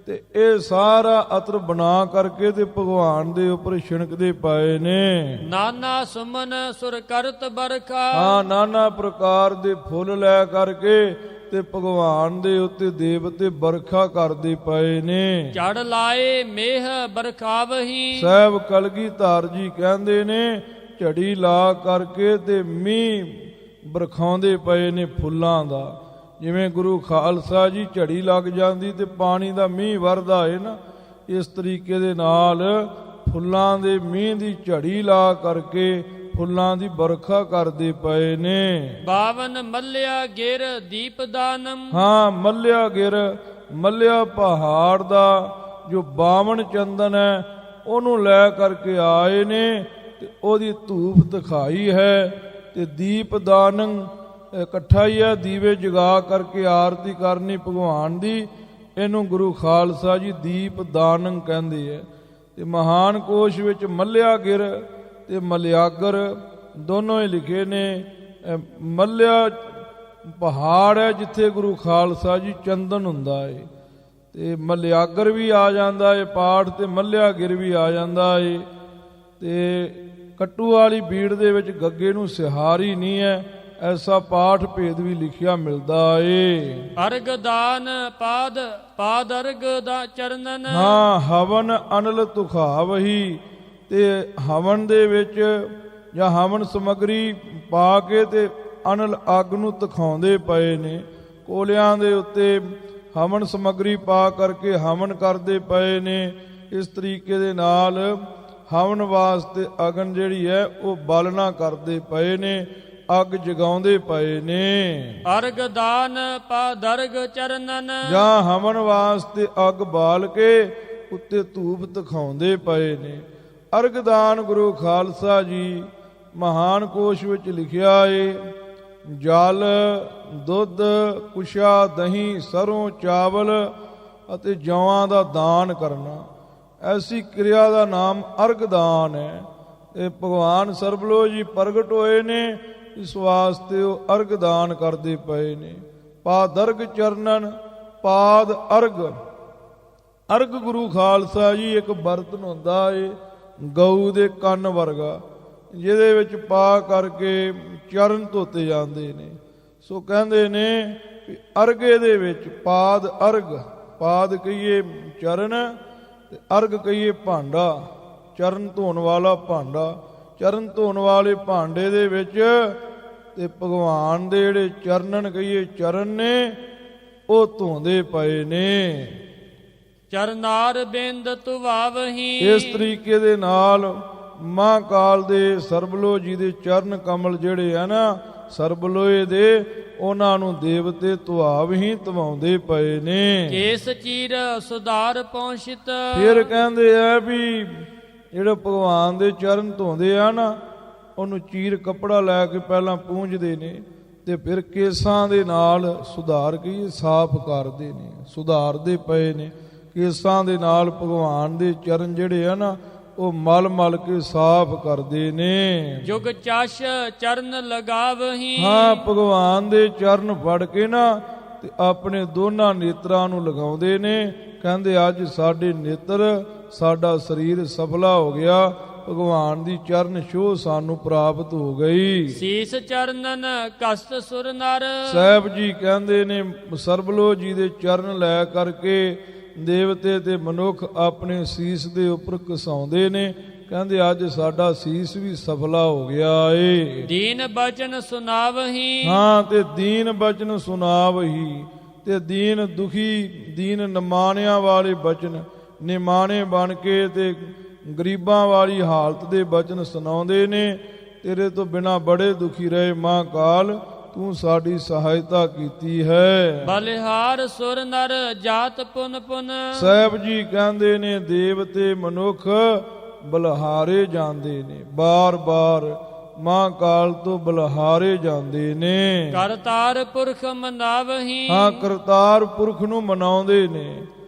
S1: ਤੇ ਇਹ ਸਾਰਾ ਅਤਰ ਬਣਾ ਕਰਕੇ ਤੇ ਭਗਵਾਨ ਦੇ ਉੱਪਰ ਛਿਣਕਦੇ ਪਏ ਨੇ।
S2: ਨਾਨਾ ਸੁਮਨ ਸੁਰ ਕਰਤ ਬਰਖਾ।
S1: ਹਾਂ, ਨਾਨਾ ਪ੍ਰਕਾਰ ਦੇ ਫੁੱਲ ਲੈ ਕਰਕੇ ਤੇ ਭਗਵਾਨ ਦੇ ਉੱਤੇ ਦੇਵਤੇ ਬਰਖਾ ਕਰਦੇ ਪਏ ਨੇ।
S2: ਝੜ ਲਾਏ ਮੇਹ ਬਰਖਾਵਹੀ।
S1: ਸਾਹਿਬ ਕਲਗੀਧਰ ਜੀ ਕਹਿੰਦੇ ਨੇ ਝੜੀ ਲਾ ਕਰਕੇ ਤੇ ਮੀਂਹ ਬਰਖਾਉਂਦੇ ਪਏ ਨੇ ਫੁੱਲਾਂ ਦਾ। ਜਿਵੇਂ ਗੁਰੂ ਖਾਲਸਾ ਜੀ ਝੜੀ ਲੱਗ ਜਾਂਦੀ ਤੇ ਪਾਣੀ ਦਾ ਮੀਂਹ ਵਰਦਾ ਹੈ ਨਾ, ਇਸ ਤਰੀਕੇ ਦੇ ਨਾਲ ਫੁੱਲਾਂ ਦੇ ਮੀਂਹ ਦੀ ਝੜੀ ਲਾ ਕਰਕੇ ਫੁੱਲਾਂ ਦੀ ਬਰਖਾ ਕਰਦੇ ਪਏ ਨੇ।
S2: 52 ਮੱਲਿਆ ਗਿਰ ਦੀਪ ਦਾਨਮ।
S1: ਹਾਂ, ਮੱਲਿਆ ਗਿਰ, ਮੱਲਿਆ ਪਹਾੜ ਦਾ ਜੋ 52 ਚੰਦਨ ਹੈ ਉਹਨੂੰ ਲੈ ਕਰਕੇ ਆਏ ਨੇ ਤੇ ਉਹਦੀ ਧੂਪ ਦਿਖਾਈ ਹੈ। ਤੇ ਦੀਪ ਦਾਨੰ ਇਕੱਠਾ ਹੀ ਹੈ, ਦੀਵੇ ਜਗਾ ਕਰਕੇ ਆਰਤੀ ਕਰਨੀ ਭਗਵਾਨ ਦੀ। ਇਹਨੂੰ ਗੁਰੂ ਖਾਲਸਾ ਜੀ ਦੀਪ ਦਾਨੰ ਕਹਿੰਦੇ ਹੈ। ਤੇ ਮਹਾਨ ਕੋਸ਼ ਵਿੱਚ ਮੱਲਿਆ ਗਿਰ ਤੇ ਮਲਿਆਗਰ ਦੋਨੋਂ ਹੀ ਲਿਖੇ ਨੇ। ਮੱਲਿਆ ਪਹਾੜ ਹੈ ਜਿੱਥੇ ਗੁਰੂ ਖਾਲਸਾ ਜੀ ਚੰਦਨ ਹੁੰਦਾ ਹੈ, ਤੇ ਮਲਿਆਗਰ ਵੀ ਆ ਜਾਂਦਾ ਹੈ ਪਾਠ, ਤੇ ਮੱਲਿਆ ਗਿਰ ਵੀ ਆ ਜਾਂਦਾ ਹੈ। ਤੇ ਕੱਟੂ ਵਾਲੀ ਬੀੜ ਦੇ ਵਿੱਚ ਗੱਗੇ ਨੂੰ ਸਿਹਾਰੀ ਨਹੀਂ ਹੈ, ਐਸਾ ਪਾਠ ਭੇਦ ਵੀ ਲਿਖਿਆ ਮਿਲਦਾ ਏ।
S2: ਅਰਗ ਦਾਨ ਪਾਦ ਅਰਗ ਦਾ ਚਰਨਨ।
S1: ਹਾਂ, ਹਵਨ ਅਨਲ ਤੁਖਾਵਹੀ, ਤੇ ਹਵਨ ਦੇ ਵਿੱਚ ਜਾਂ ਹਵਨ ਸਮਗਰੀ ਪਾ ਕੇ ਤੇ ਅਨਲ ਅੱਗ ਨੂੰ ਤਖਾਉਂਦੇ ਪਏ ਨੇ। ਕੋਲਿਆਂ ਦੇ ਉੱਤੇ ਹਵਨ ਸਮਗਰੀ ਪਾ ਕਰਕੇ ਹਵਨ ਕਰਦੇ ਪਏ ਨੇ। ਇਸ ਤਰੀਕੇ ਦੇ ਨਾਲ ਹਵਨ ਵਾਸਤੇ ਅਗਨ ਜਿਹੜੀ ਹੈ ਉਹ ਬਾਲਣਾ ਕਰਦੇ ਪਏ ਨੇ, ਅੱਗ ਜਗਾਉਂਦੇ ਪਏ ਨੇ।
S2: ਅਰਗ ਦਾਨ ਪਾਦਰਗ ਚਰਨਨ।
S1: ਜਾਂ ਹਵਨ ਵਾਸਤੇ ਅੱਗ ਬਾਲ ਕੇ ਉੱਤੇ ਧੂਪ ਦਿਖਾਉਂਦੇ ਪਏ ਨੇ। ਅਰਗਦਾਨ ਗੁਰੂ ਖਾਲਸਾ ਜੀ ਮਹਾਨ ਕੋਸ਼ ਵਿੱਚ ਲਿਖਿਆ ਏ, ਜਲ, ਦੁੱਧ, ਕੁਸ਼ਾ, ਦਹੀਂ, ਸਰੋਂ, ਚਾਵਲ ਅਤੇ ਜੌਆਂ ਦਾ ਦਾਨ ਕਰਨਾ, ਐਸੀ ਕਿਰਿਆ ਦਾ ਨਾਮ ਅਰਗਦਾਨ ਹੈ। ਇਹ ਭਗਵਾਨ ਸਰਬਲੋਕ ਜੀ ਪ੍ਰਗਟ ਹੋਏ ਨੇ, ਇਸ ਵਾਸਤੇ ਉਹ ਅਰਗਦਾਨ ਕਰਦੇ ਪਏ ਨੇ। ਪਾਦਰਗ ਚਰਨਨ, ਪਾਦ ਅਰਗ। ਅਰਗ ਗੁਰੂ ਖਾਲਸਾ ਜੀ ਇੱਕ ਬਰਤਨ ਹੁੰਦਾ ਏ ਗਊ ਦੇ ਕੰਨ ਵਰਗਾ, ਜਿਹਦੇ ਵਿੱਚ ਪਾ ਕਰਕੇ ਚਰਨ ਧੋਤੇ ਜਾਂਦੇ ਨੇ। ਸੋ ਕਹਿੰਦੇ ਨੇ ਕਿ ਅਰਗੇ ਦੇ ਵਿੱਚ ਪਾਦ ਅਰਗ, ਪਾਦ ਕਹੀਏ ਚਰਨ ਤੇ ਅਰਗ ਕਹੀਏ ਭਾਂਡਾ, ਚਰਨ ਧੋਣ ਵਾਲਾ ਭਾਂਡਾ। ਚਰਨ ਧੋਣ ਵਾਲੇ ਭਾਂਡੇ ਦੇ ਵਿੱਚ ਤੇ ਭਗਵਾਨ ਦੇ ਜਿਹੜੇ ਚਰਨਨ ਕਹੀਏ ਚਰਨ ਨੇ, ਉਹ ਧੋਂਦੇ ਪਏ ਨੇ।
S2: ਚਰਨਾਰ ਬਿੰਦ ਤੁਵਾਵਹੀ।
S1: ਇਸ ਤਰੀਕੇ ਦੇ ਨਾਲ ਮਹਾਂਕਾਲ ਦੇ ਸਰਬਲੋਕ ਜੀ ਦੇ ਚਰਨ ਕਮਲ ਜਿਹੜੇ ਆ ਨਾ ਸਰਬਲੋਏ ਦੇ, ਉਹਨਾਂ ਨੂੰ ਦੇਵਤੇ ਧੁਆਵ ਹੀ ਧਵਾਉਂਦੇ ਪਏ ਨੇ।
S2: ਕੇਸ ਚੀਰ ਸੁਧਾਰ ਪਹੁੰਚਿਤ।
S1: ਫਿਰ ਕਹਿੰਦੇ ਆ ਵੀ ਜਿਹੜੇ ਭਗਵਾਨ ਦੇ ਚਰਨ ਧੋਂਦੇ ਆ ਨਾ, ਉਹਨੂੰ ਚੀਰ ਕੱਪੜਾ ਲੈ ਕੇ ਪਹਿਲਾਂ ਪੂੰਝਦੇ ਨੇ ਤੇ ਫਿਰ ਕੇਸਾਂ ਦੇ ਨਾਲ ਸੁਧਾਰ ਕੇ ਸਾਫ਼ ਕਰਦੇ ਨੇ, ਸੁਧਾਰਦੇ ਪਏ ਨੇ। ਕੇਸਾਂ ਦੇ ਨਾਲ ਭਗਵਾਨ ਦੇ ਚਰਨ ਜਿਹੜੇ ਆ ਨਾ ਉਹ ਮਲ ਮਲ ਕੇ ਸਾਫ਼ ਕਰਦੇ ਨੇ।
S2: ਜੁਗ ਚਾਸ਼ ਚਰਨ ਲਗਾਵਹੀ।
S1: ਹਾਂ, ਭਗਵਾਨ ਦੇ ਚਰਨ ਫੜ ਕੇ ਨਾ ਤੇ ਆਪਣੇ ਦੋਨਾਂ ਨੇਤਰਾਂ ਨੂੰ ਲਗਾਉਂਦੇ ਨੇ। ਕਹਿੰਦੇ ਅੱਜ ਸਾਡੇ ਨੇਤਰ, ਸਾਡਾ ਸਰੀਰ ਸਫਲਾ ਹੋ ਗਿਆ, ਭਗਵਾਨ ਦੀ ਚਰਨ ਛੋਹ ਸਾਨੂੰ ਪ੍ਰਾਪਤ ਹੋ ਗਈ।
S2: ਸੀਸ ਚਰਨਨ ਕਸਤ ਸੁਰ ਨਰ।
S1: ਸਾਹਿਬ ਜੀ ਕਹਿੰਦੇ ਨੇ ਸਰਬਲੋਕ ਜੀ ਦੇ ਚਰਨ ਲੈ ਕਰਕੇ ਦੇਵਤੇ ਤੇ ਮਨੁੱਖ ਆਪਣੇ ਸੀਸ ਦੇ ਉੱਪਰ ਘਸਾਉਂਦੇ ਨੇ। ਕਹਿੰਦੇ ਅੱਜ ਸਾਡਾ ਸੀਸ ਵੀ ਸਫਲਾ ਹੋ ਗਿਆ ਏ।
S2: ਦੀਨ ਬਚਨ ਸੁਨਾਵਹੀ।
S1: ਹਾਂ, ਤੇ ਦੀਨ ਬਚਨ ਸੁਨਾਵਹੀ, ਤੇ ਦੀਨ ਦੁਖੀ, ਦੀਨ ਨਿਮਾਣਿਆਂ ਵਾਲੇ ਬਚਨ, ਨਿਮਾਣੇ ਬਣ ਕੇ ਤੇ ਗਰੀਬਾਂ ਵਾਲੀ ਹਾਲਤ ਦੇ ਬਚਨ ਸੁਣਾਉਂਦੇ ਨੇ। ਤੇਰੇ ਤੋਂ ਬਿਨਾ ਬੜੇ ਦੁਖੀ ਰਹੇ ਮਹਾਂਕਾਲ, ਤੂੰ ਸਾਡੀ ਸਹਾਇਤਾ ਕੀਤੀ ਹੈ।
S2: ਬਲਿਹਾਰ ਸੁਰ ਨਰ ਜਾਤ ਪੁਨ ਪੁਨ।
S1: ਸਾਹਿਬ ਜੀ ਕਹਿੰਦੇ ਨੇ ਦੇਵਤੇ ਮਨੁੱਖ ਬਲਿਹਾਰੇ ਜਾਂਦੇ ਨੇ, ਬਾਰ-ਬਾਰ ਮਹਾਂਕਾਲ ਤੋਂ ਬਲਿਹਾਰੇ ਜਾਂਦੇ ਨੇ।
S2: ਕਰਤਾਰ ਪੁਰਖ ਮਨਾਵਹੀ।
S1: ਹਾਂ, ਕਰਤਾਰ ਪੁਰਖ ਨੂੰ ਮਨਾਉਂਦੇ ਨੇ।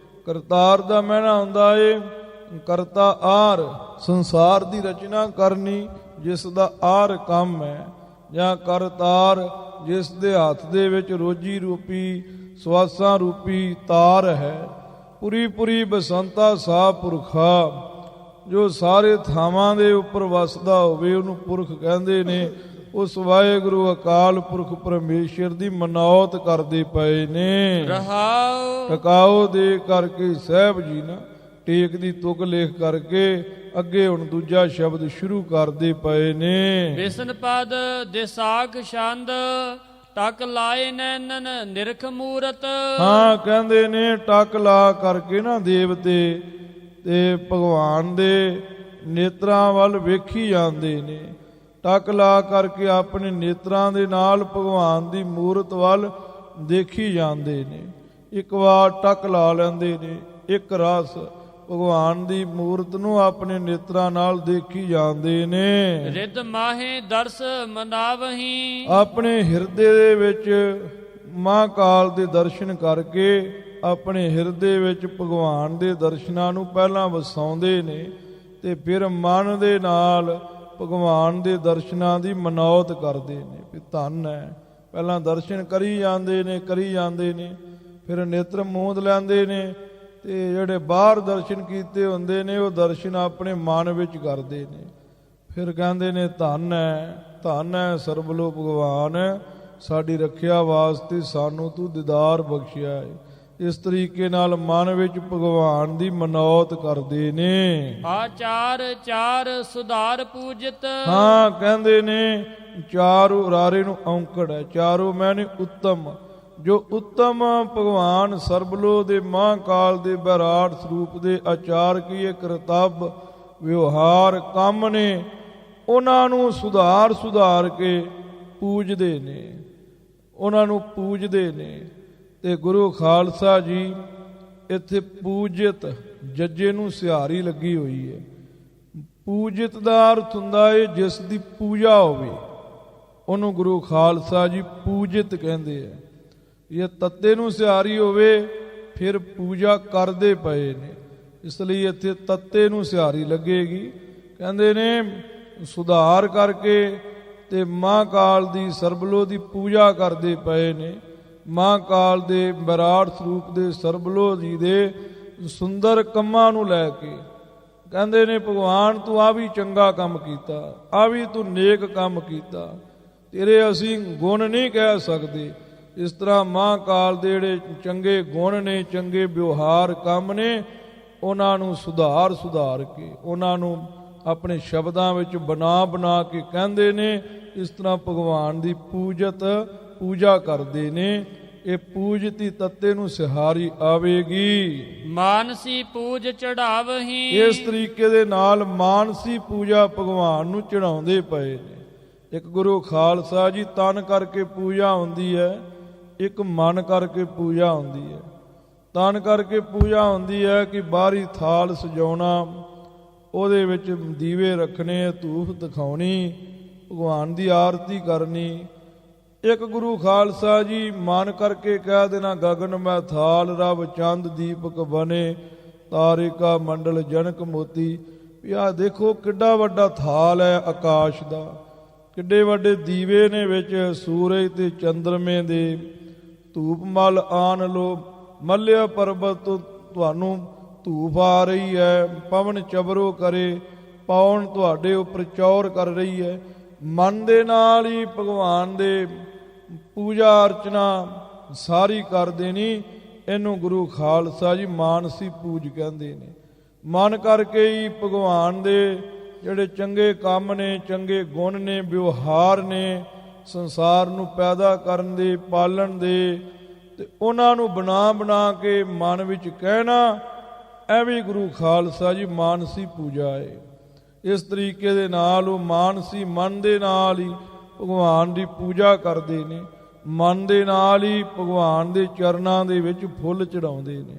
S1: ਕਰਤਾਰ ਦਾ ਮਹਿਣਾ ਹੁੰਦਾ ਏ ਕਰਤਾ ਆਰ, ਸੰਸਾਰ ਦੀ ਰਚਨਾ ਕਰਨੀ ਜਿਸ ਦਾ ਆਰ ਕੰਮ ਹੈ, ਜਾਂ ਕਰਤਾਰ ਜਿਸ ਦੇ ਹੱਥ ਦੇ ਵਿੱਚ ਰੋਜੀ ਰੂਪੀ ਸਵਾਸਾਂ ਰੂਪੀ ਤਾਰ ਹੈ। ਪੁਰੀ ਪੁਰੀ ਬਸੰਤਾ ਸਾ ਪੁਰਖਾ, ਜੋ ਸਾਰੇ ਥਾਵਾਂ ਦੇ ਉੱਪਰ ਵਸਦਾ ਹੋਵੇ ਉਹਨੂੰ ਪੁਰਖ ਕਹਿੰਦੇ ਨੇ। ਉਸ ਵਾਹਿਗੁਰੂ ਅਕਾਲ ਪੁਰਖ ਪਰਮੇਸ਼ਰ ਦੀ ਮਨੌਤ ਕਰਦੇ ਪਏ ਨੇ।
S2: ਰਹਾਉ
S1: ਟਿਕਾਓ ਦੇ ਕਰਕੇ ਸਾਹਿਬ ਜੀ ਨਾ ਟੇਕ ਦੀ ਤੁਕ ਲਿਖ ਕਰਕੇ ਅੱਗੇ ਹੁਣ ਦੂਜਾ ਸ਼ਬਦ ਸ਼ੁਰੂ ਕਰਦੇ ਪਏ ਨੇ।
S2: ਵਿਸ਼ਨ ਪਦ ਦਿਸਾਖ ਛੰਦ ਟਕ ਲਾਏ ਨੈਣਨ ਨਿਰਖ ਮੂਰਤ।
S1: ਹਾਂ, ਕਹਿੰਦੇ ਨੇ ਟਕ ਲਾ ਕਰਕੇ ਨਾ ਦੇਵਤੇ ਤੇ ਭਗਵਾਨ ਦੇ ਨੇਤਰਾਂ ਵੱਲ ਵੇਖੀ ਜਾਂਦੇ ਨੇ। ਟਕ ਲਾ ਕਰਕੇ ਆਪਣੇ ਨੇਤਰਾਂ ਦੇ ਨਾਲ ਭਗਵਾਨ ਦੀ ਮੂਰਤ ਵੱਲ ਦੇਖੀ ਜਾਂਦੇ ਨੇ। ਇੱਕ ਵਾਰ ਟਕ ਲਾ ਲੈਂਦੇ ਨੇ, ਇੱਕ ਰਸ ਭਗਵਾਨ ਦੀ ਮੂਰਤ ਨੂੰ ਆਪਣੇ ਨੇਤਰਾਂ ਨਾਲ ਦੇਖੀ ਜਾਂਦੇ ਨੇ।
S2: ਰਿੱਧ ਮਾਹੇ ਦਰਸ ਮਨਾਵਹੀ।
S1: ਆਪਣੇ ਹਿਰਦੇ ਦੇ ਵਿੱਚ ਮਹਾਂਕਾਲ ਦੇ ਦਰਸ਼ਨ ਕਰਕੇ ਆਪਣੇ ਹਿਰਦੇ ਵਿੱਚ ਭਗਵਾਨ ਦੇ ਦਰਸ਼ਨਾਂ ਨੂੰ ਪਹਿਲਾਂ ਵਸਾਉਂਦੇ ਨੇ ਤੇ ਫਿਰ ਮਨ ਦੇ ਨਾਲ ਭਗਵਾਨ ਦੇ ਦਰਸ਼ਨਾਂ ਦੀ ਮਨੌਤ ਕਰਦੇ ਨੇ ਵੀ ਧੰਨ ਹੈ। ਪਹਿਲਾਂ ਦਰਸ਼ਨ ਕਰੀ ਜਾਂਦੇ ਨੇ, ਕਰੀ ਜਾਂਦੇ ਨੇ, ਫਿਰ ਨੇਤਰ ਮੂੰਦ ਲੈਂਦੇ ਨੇ ਤੇ ਜਿਹੜੇ ਬਾਹਰ ਦਰਸ਼ਨ ਕੀਤੇ ਹੁੰਦੇ ਨੇ ਉਹ ਦਰਸ਼ਨ ਆਪਣੇ ਮਨ ਵਿੱਚ ਕਰਦੇ ਨੇ। ਫਿਰ ਕਹਿੰਦੇ ਨੇ ਧੰਨ ਹੈ ਸਰਬਲੋ ਭਗਵਾਨ, ਸਾਡੀ ਰੱਖਿਆ ਵਾਸਤੇ ਸਾਨੂੰ ਤੂੰ ਦੀਦਾਰ ਬਖਸ਼ਿਆ ਹੈ। ਇਸ ਤਰੀਕੇ ਨਾਲ ਮਨ ਵਿੱਚ ਭਗਵਾਨ ਦੀ ਮਨੌਤ ਕਰਦੇ ਨੇ।
S2: ਆਚਾਰ ਚਾਰ ਸੁਧਾਰ ਪੂਜਿਤ।
S1: ਹਾਂ ਕਹਿੰਦੇ ਨੇ ਚਾਰੋਂ ਰਾਰੇ ਨੂੰ ਔਂਕੜ ਹੈ, ਚਾਰੋਂ ਮੈਨੇ ਉੱਤਮ, ਜੋ ਉੱਤਮ ਭਗਵਾਨ ਸਰਬਲੋ ਦੇ ਮਹਾਂਕਾਲ ਦੇ ਵਿਰਾਟ ਸਰੂਪ ਦੇ ਆਚਾਰ ਕੀਏ ਕਰਤੱਵ ਵਿਵਹਾਰ ਕੰਮ ਨੇ, ਉਹਨਾਂ ਨੂੰ ਸੁਧਾਰ ਕੇ ਪੂਜਦੇ ਨੇ, ਉਹਨਾਂ ਨੂੰ ਪੂਜਦੇ ਨੇ। ਤੇ ਗੁਰੂ ਖਾਲਸਾ ਜੀ ਇੱਥੇ ਪੂਜਿਤ ਜੱਜੇ ਨੂੰ ਸਿਹਾਰੀ ਲੱਗੀ ਹੋਈ ਹੈ। ਪੂਜਿਤ ਦਾ ਅਰਥ ਹੁੰਦਾ ਹੈ ਜਿਸ ਦੀ ਪੂਜਾ ਹੋਵੇ, ਉਹਨੂੰ ਗੁਰੂ ਖਾਲਸਾ ਜੀ ਪੂਜਿਤ ਕਹਿੰਦੇ ਆ। ਇਹ ਤੱਤੇ ਨੂੰ ਸਿਹਾਰੀ ਹੋਵੇ ਫਿਰ ਪੂਜਾ ਕਰਦੇ ਪਏ ਨੇ, ਇਸ ਲਈ ਇੱਥੇ ਤੱਤੇ ਨੂੰ ਸਿਹਾਰੀ ਲੱਗੇਗੀ। ਕਹਿੰਦੇ ਨੇ ਸੁਧਾਰ ਕਰਕੇ ਤੇ ਮਹਾਂਕਾਲ ਦੀ ਸਰਬਲੋ ਦੀ ਪੂਜਾ ਕਰਦੇ ਪਏ ਨੇ। ਮਹਾਂਕਾਲ ਦੇ ਵਿਰਾਟ ਸਰੂਪ ਦੇ ਸਰਬਲੋ ਜੀ ਦੇ ਸੁੰਦਰ ਕੰਮਾਂ ਨੂੰ ਲੈ ਕੇ ਕਹਿੰਦੇ ਨੇ ਭਗਵਾਨ ਤੂੰ ਆ ਵੀ ਚੰਗਾ ਕੰਮ ਕੀਤਾ, ਆ ਵੀ ਤੂੰ ਨੇਕ ਕੰਮ ਕੀਤਾ, ਤੇਰੇ ਅਸੀਂ ਗੁਣ ਨਹੀਂ ਕਹਿ ਸਕਦੇ। ਇਸ ਤਰ੍ਹਾਂ ਮਹਾਂਕਾਲ ਦੇ ਜਿਹੜੇ ਚੰਗੇ ਗੁਣ ਨੇ, ਚੰਗੇ ਵਿਵਹਾਰ ਕੰਮ ਨੇ, ਉਹਨਾਂ ਨੂੰ ਸੁਧਾਰ ਕੇ ਉਹਨਾਂ ਨੂੰ ਆਪਣੇ ਸ਼ਬਦਾਂ ਵਿੱਚ ਬਣਾ ਕੇ ਕਹਿੰਦੇ ਨੇ। ਇਸ ਤਰ੍ਹਾਂ ਭਗਵਾਨ ਦੀ ਪੂਜਾ ਕਰਦੇ ਨੇ। ਇਹ ਪੂਜਤੀ ਤੱਤੇ ਨੂੰ ਸਿਹਾਰੀ ਆਵੇਗੀ।
S2: ਮਾਨਸੀ ਪੂਜ ਚੜਾਵਹੀਂ।
S1: ਇਸ ਤਰੀਕੇ ਦੇ ਨਾਲ ਮਾਨਸੀ ਪੂਜਾ ਭਗਵਾਨ ਨੂੰ ਚੜਾਉਂਦੇ ਪਏ ਨੇ। ਇੱਕ ਗੁਰੂ ਖਾਲਸਾ ਜੀ ਤਨ ਕਰਕੇ ਪੂਜਾ ਹੁੰਦੀ ਹੈ, ਇੱਕ ਮਨ ਕਰਕੇ ਪੂਜਾ ਹੁੰਦੀ ਹੈ। ਤਨ ਕਰਕੇ ਪੂਜਾ ਹੁੰਦੀ ਹੈ ਕਿ ਬਾਹਰੀ ਥਾਲ ਸਜਾਉਣਾ, ਉਹਦੇ ਵਿੱਚ ਦੀਵੇ ਰੱਖਣੇ, ਧੂਫ ਦਿਖਾਉਣੀ, ਭਗਵਾਨ ਦੀ ਆਰਤੀ ਕਰਨੀ। ਇੱਕ ਗੁਰੂ ਖਾਲਸਾ ਜੀ ਮਨ ਕਰਕੇ ਕਹਿ ਦੇਣਾ ਗਗਨ ਮੈਂ ਥਾਲ ਰਵ ਚੰਦ ਦੀਪਕ ਬਨੇ ਤਾਰਿਕਾ ਮੰਡਲ ਜਨਕ ਮੋਤੀ। ਵੀ ਆਹ ਦੇਖੋ ਕਿੱਡਾ ਵੱਡਾ ਥਾਲ ਹੈ ਆਕਾਸ਼ ਦਾ, ਕਿੱਡੇ ਵੱਡੇ ਦੀਵੇ ਨੇ ਵਿੱਚ ਸੂਰਜ ਤੇ ਚੰਦਰਮੇ ਦੇ। ਧੂਪ ਮਲ ਆਨ ਲੋ ਮੱਲਿਆ ਪਰਬਤ ਤੋਂ ਤੁਹਾਨੂੰ ਧੂਪ ਆ ਰਹੀ ਹੈ, ਪਵਨ ਚਬਰੋ ਕਰੇ ਪੌਣ ਤੁਹਾਡੇ ਉੱਪਰ ਚੌਰ ਕਰ ਰਹੀ ਹੈ। ਮਨ ਦੇ ਨਾਲ ਹੀ ਭਗਵਾਨ ਦੇ ਪੂਜਾ ਅਰਚਨਾ ਸਾਰੀ ਕਰ ਦੇਣੀ, ਇਹਨੂੰ ਗੁਰੂ ਖਾਲਸਾ ਜੀ ਮਾਨਸੀ ਪੂਜ ਕਹਿੰਦੇ ਨੇ। ਮਨ ਕਰਕੇ ਹੀ ਭਗਵਾਨ ਦੇ ਜਿਹੜੇ ਚੰਗੇ ਕੰਮ ਨੇ, ਚੰਗੇ ਗੁਣ ਨੇ, ਵਿਵਹਾਰ ਨੇ, ਸੰਸਾਰ ਨੂੰ ਪੈਦਾ ਕਰਨ ਦੇ, ਪਾਲਣ ਦੇ, ਤੇ ਉਹਨਾਂ ਨੂੰ ਬਣਾ ਕੇ ਮਨ ਵਿੱਚ ਕਹਿਣਾ, ਇਹ ਵੀ ਗੁਰੂ ਖਾਲਸਾ ਜੀ ਮਾਨਸੀ ਪੂਜਾ ਹੈ। ਇਸ ਤਰੀਕੇ ਦੇ ਨਾਲ ਉਹ ਮਾਨਸੀ ਮਨ ਦੇ ਨਾਲ ਹੀ ਭਗਵਾਨ ਦੀ ਪੂਜਾ ਕਰਦੇ ਨੇ, ਮਨ ਦੇ ਨਾਲ ਹੀ ਭਗਵਾਨ ਦੇ ਚਰਨਾਂ ਦੇ ਵਿੱਚ ਫੁੱਲ ਚੜਾਉਂਦੇ ਨੇ।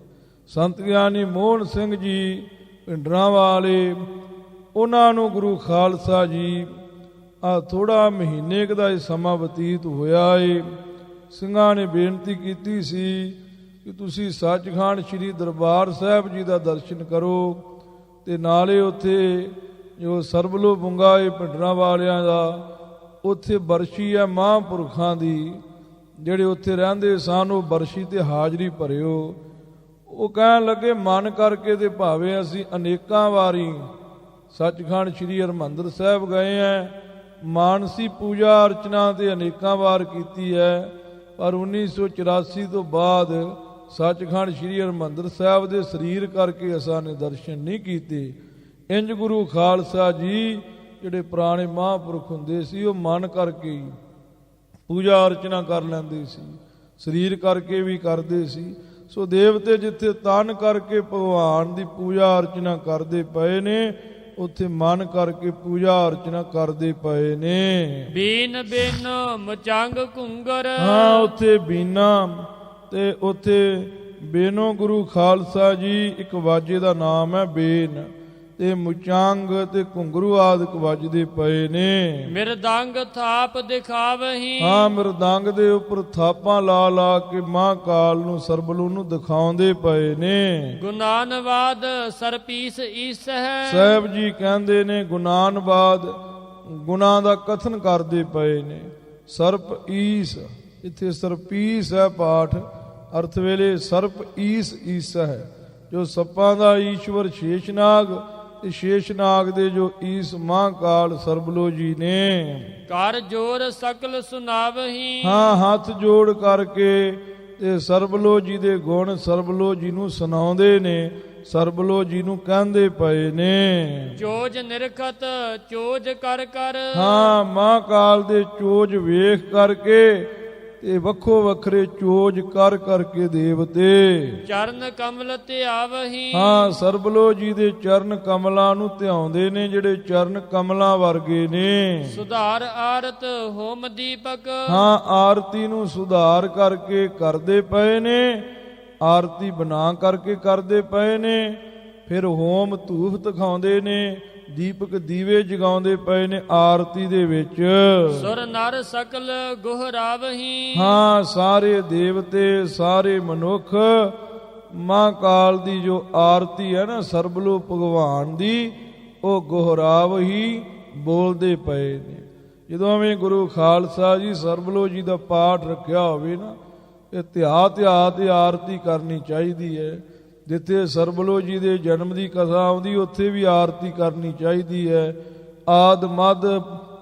S1: ਸੰਤ ਗਿਆਨੀ ਮੋਹਨ ਸਿੰਘ ਜੀ ਭਿੰਡਰਾਂ ਵਾਲੇ, ਉਹਨਾਂ ਨੂੰ ਗੁਰੂ ਖਾਲਸਾ ਜੀ ਆ ਥੋੜਾ ਮਹੀਨੇ ਕੁ ਦਾ ਸਮਾਂ ਬਤੀਤ ਹੋਇਆ ਏ। ਸਿੰਘਾਂ ਨੇ ਬੇਨਤੀ ਕੀਤੀ ਸੀ ਕਿ ਤੁਸੀਂ ਸੱਚਖੰਡ ਸ੍ਰੀ ਦਰਬਾਰ ਸਾਹਿਬ ਜੀ ਦਾ ਦਰਸ਼ਨ ਕਰੋ, ਤੇ ਨਾਲੇ ਉੱਥੇ ਜੋ ਸਰਬਲੋ ਬੁੰਗਾ ਏ ਭਿੰਡਰਾਂ ਵਾਲਿਆਂ ਦਾ, ਉੱਥੇ ਬਰਸ਼ੀ ਹੈ ਮਹਾਂਪੁਰਖਾਂ ਦੀ, ਜਿਹੜੇ ਉੱਥੇ ਰਹਿੰਦੇ ਸਨ, ਉਹ ਬਰਸ਼ੀ ਤੇ ਹਾਜ਼ਰੀ ਭਰਿਓ। ਉਹ ਕਹਿਣ ਲੱਗੇ ਮਨ ਕਰਕੇ ਤੇ ਭਾਵੇਂ ਅਸੀਂ ਅਨੇਕਾਂ ਵਾਰੀ ਸੱਚਖੰਡ ਸ੍ਰੀ ਹਰਿਮੰਦਰ ਸਾਹਿਬ ਗਏ ਹੈ, ਮਾਨਸੀ ਪੂਜਾ ਅਰਚਨਾ ਤੇ ਅਨੇਕਾਂ ਵਾਰ ਕੀਤੀ ਹੈ, ਪਰ 1984 ਤੋਂ ਬਾਅਦ ਸੱਚਖੰਡ ਸ੍ਰੀ ਹਰਿਮੰਦਰ ਸਾਹਿਬ ਦੇ ਸਰੀਰ ਕਰਕੇ ਅਸਾਂ ਨੇ ਦਰਸ਼ਨ ਨਹੀਂ ਕੀਤੇ। ਇੰਜ ਗੁਰੂ ਖਾਲਸਾ ਜੀ ਜਿਹੜੇ ਪੁਰਾਣੇ ਮਹਾਂਪੁਰਖ ਹੁੰਦੇ ਸੀ, ਉਹ ਮਨ ਕਰਕੇ ਹੀ ਪੂਜਾ ਅਰਚਨਾ ਕਰ ਲੈਂਦੇ ਸੀ, ਸਰੀਰ ਕਰਕੇ ਵੀ ਕਰਦੇ ਸੀ। ਸੋ ਦੇਵਤੇ ਜਿੱਥੇ ਤਨ ਕਰਕੇ ਭਗਵਾਨ ਦੀ ਪੂਜਾ ਅਰਚਨਾ ਕਰਦੇ ਪਏ ਨੇ, ਉੱਥੇ ਮਨ ਕਰਕੇ ਪੂਜਾ ਅਰਚਨਾ ਕਰਦੇ ਪਏ ਨੇ।
S2: ਬੀਨ ਬਿਨ ਮਚੰਗ ਘੁੰਗਰ।
S1: ਹਾਂ, ਉੱਥੇ ਬੀਨਾ ਤੇ ਉੱਥੇ ਬੇਨੋ ਗੁਰੂ ਖਾਲਸਾ ਜੀ ਇੱਕ ਵਾਜੇ ਦਾ ਨਾਮ ਹੈ ਬੇਨ, ਤੇ ਮੁਚੰਗ ਤੇ ਘੁੰਗਰੂ ਆਦਿਕ ਵੱਜਦੇ ਪਏ ਨੇ।
S2: ਮਿਰਦੰਗ ਥਾਪ ਦਿਖਾਵਹੀਂ।
S1: ਹਾਂ, ਮਿਰਦੰਗ ਦੇ ਉੱਪਰ ਥਾਪਾਂ ਲਾ ਕੇ ਮਹਾਂਕਾਲ ਨੂੰ ਸਰਬਲੂ ਨੂੰ ਦਿਖਾਉਂਦੇ ਪਏ ਨੇ।
S2: ਗੁਨਾਨਵਾਦ ਸਰਪੀਸ ਈਸ ਹੈ।
S1: ਸਾਹਿਬ ਜੀ ਕਹਿੰਦੇ ਨੇ ਗੁਨਾਨਵਾਦ ਗੁਨਾਹ ਦਾ ਕਥਨ ਕਰਦੇ ਪਏ ਨੇ। ਸਰਪ ਈਸ, ਇੱਥੇ ਸਰਪੀਸ ਹੈ ਪਾਠ, ਅਰਥ ਵੇਲੇ ਸਰਪ ਈਸ ਹੈ, ਜੋ ਸੱਪਾਂ ਦਾ ਈਸ਼ਵਰ ਸ਼ੇਸ਼ਨਾਗ ਤੇ ਸ਼ੇਸ਼ਨਾਗ ਦੇ ਜੋ ਈਸ ਮਹਾਂਕਾਲ ਸਰਬਲੋ ਜੀ ਨੇ।
S2: ਕਰ ਜੋਰ ਸਕਲ ਸੁਨਾਵਹੀ।
S1: ਹਾਂ, ਹੱਥ ਜੋੜ ਕਰਕੇ ਤੇ ਸਰਬਲੋ ਜੀ ਦੇ ਗੁਣ ਸਰਬਲੋ ਜੀ ਨੂੰ ਸੁਣਾਉਂਦੇ ਨੇ, ਸਰਬਲੋ ਜੀ ਨੂੰ ਕਹਿੰਦੇ ਪਏ ਨੇ।
S2: ਚੋਜ ਨਿਰਖਤ ਚੋਜ ਕਰ ਕਰ।
S1: ਹਾਂ, ਮਹਾਂਕਾਲ ਦੇ ਚੋਜ ਵੇਖ ਕਰਕੇ ਤੇ ਵੱਖੋ ਵੱਖਰੇ ਚੋਜ ਕਰ ਕਰਕੇ ਦੇਵਤੇ
S2: ਚਰਨ ਕਮਲ ਧਿਆਵਹੀ।
S1: ਹਾਂ, ਸਰਬਲੋ ਜੀ ਦੇ ਚਰਨ ਕਮਲਾਂ ਨੂੰ ਧਿਆਉਂਦੇ ਨੇ, ਜਿਹੜੇ ਚਰਨ ਕਮਲਾਂ ਵਰਗੇ ਨੇ।
S2: ਸੁਧਾਰ ਆਰਤ ਹੋਮ ਦੀਪਕ।
S1: ਹਾਂ, ਆਰਤੀ ਨੂੰ ਸੁਧਾਰ ਕਰਕੇ ਕਰਦੇ ਪਏ ਨੇ, ਆਰਤੀ ਬਣਾ ਕਰਕੇ ਕਰਦੇ ਪਏ ਨੇ। ਫਿਰ ਹੋਮ ਧੂਫ ਦਿਖਾਉਂਦੇ ਨੇ, ਦੀਪਕ ਦੀਵੇ ਜਗਾਉਂਦੇ ਪਏ ਨੇ ਆਰਤੀ ਦੇ ਵਿੱਚ।
S2: ਸੁਰ ਨਰ ਸਕਲ ਗੁਹਰਾਵਹੀ।
S1: ਹਾਂ, ਸਾਰੇ ਦੇਵਤੇ ਸਾਰੇ ਮਨੁੱਖ ਮਹਾਂਕਾਲ ਦੀ ਜੋ ਆਰਤੀ ਹੈ ਨਾ ਸਰਬਲੋ ਭਗਵਾਨ ਦੀ, ਉਹ ਗੁਹਰਾਵ ਹੀ ਬੋਲਦੇ ਪਏ ਨੇ। ਜਦੋਂ ਐਵੇਂ ਗੁਰੂ ਖਾਲਸਾ ਜੀ ਸਰਬਲੋ ਜੀ ਦਾ ਪਾਠ ਰੱਖਿਆ ਹੋਵੇ ਨਾ, ਇਹ ਧਿਆ ਤੇ ਆਰਤੀ ਕਰਨੀ ਚਾਹੀਦੀ ਹੈ। ਜਿੱਥੇ ਸਰਬਲੋ ਜੀ ਦੇ ਜਨਮ ਦੀ ਕਥਾ ਆਉਂਦੀ ਉੱਥੇ ਵੀ ਆਰਤੀ ਕਰਨੀ ਚਾਹੀਦੀ ਹੈ। ਆਦ ਮੱਧ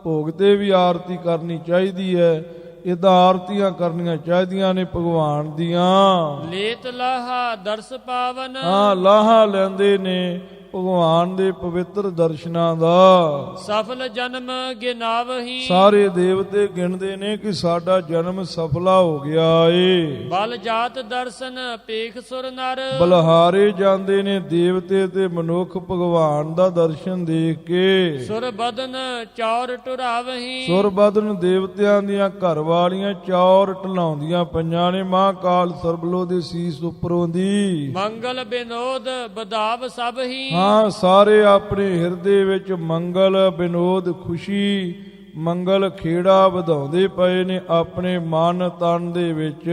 S1: ਭੋਗ ਤੇ ਵੀ ਆਰਤੀ ਕਰਨੀ ਚਾਹੀਦੀ ਹੈ। ਇਦਾਂ ਆਰਤੀਆਂ ਕਰਨੀਆਂ ਚਾਹੀਦੀਆਂ ਨੇ ਭਗਵਾਨ ਦੀਆਂ।
S2: ਲੇਤ ਲਾਹਾ ਦਰਸ ਪਾਵਨ।
S1: ਹਾਂ, ਲਾਹਾ ਲੈਂਦੇ ਨੇ ਭਗਵਾਨ ਦੇ ਪਵਿੱਤਰ ਦਰਸ਼ਨਾਂ ਦਾ।
S2: ਸਫਲ ਜਨਮ ਗਿਨਾਵਹੀ।
S1: ਸਾਰੇ ਦੇਵਤੇ ਗਿਣਦੇ ਨੇ ਕਿ ਸਾਡਾ ਜਨਮ ਸਫਲਾ ਹੋ ਗਿਆ ਏ।
S2: ਬਲ ਜਾਤ ਦਰਸ਼ਨ ਪੇਖ ਸੁਰ ਨਰ।
S1: ਬਲਹਾਰੇ ਜਾਂਦੇ ਨੇ ਦੇਵਤੇ ਤੇ ਮਨੁੱਖ ਭਗਵਾਨ ਦਾ ਦਰਸ਼ਨ ਦੇਖ ਕੇ।
S2: ਸੁਰ ਬਦਨ ਚੌਰ ਟੁਰਾਵਹੀ।
S1: ਸੁਰ ਬਦਨ ਦੇਵਤਿਆਂ ਦੀਆਂ ਘਰ ਵਾਲੀਆਂ ਚੌਰ ਢਲਾਉਂਦੀਆਂ ਪਈਆਂ ਨੇ ਮਹਾਂਕਾਲ ਸਰਬਲੋ ਦੇ ਸੀਸ ਉੱਪਰੋਂ ਦੀ।
S2: ਮੰਗਲ ਬਿਨੋਦ ਬਦਾਵ ਸਭ ਹੀ।
S1: ਹਾਂ, ਸਾਰੇ ਆਪਣੇ ਹਿਰਦੇ ਵਿੱਚ ਮੰਗਲ ਬਿਨੋਦ ਖੁਸ਼ੀ ਮੰਗਲ ਖੇੜਾ ਵਧਾਉਂਦੇ ਪਏ ਨੇ ਆਪਣੇ ਮਨ ਤਨ ਦੇ ਵਿੱਚ।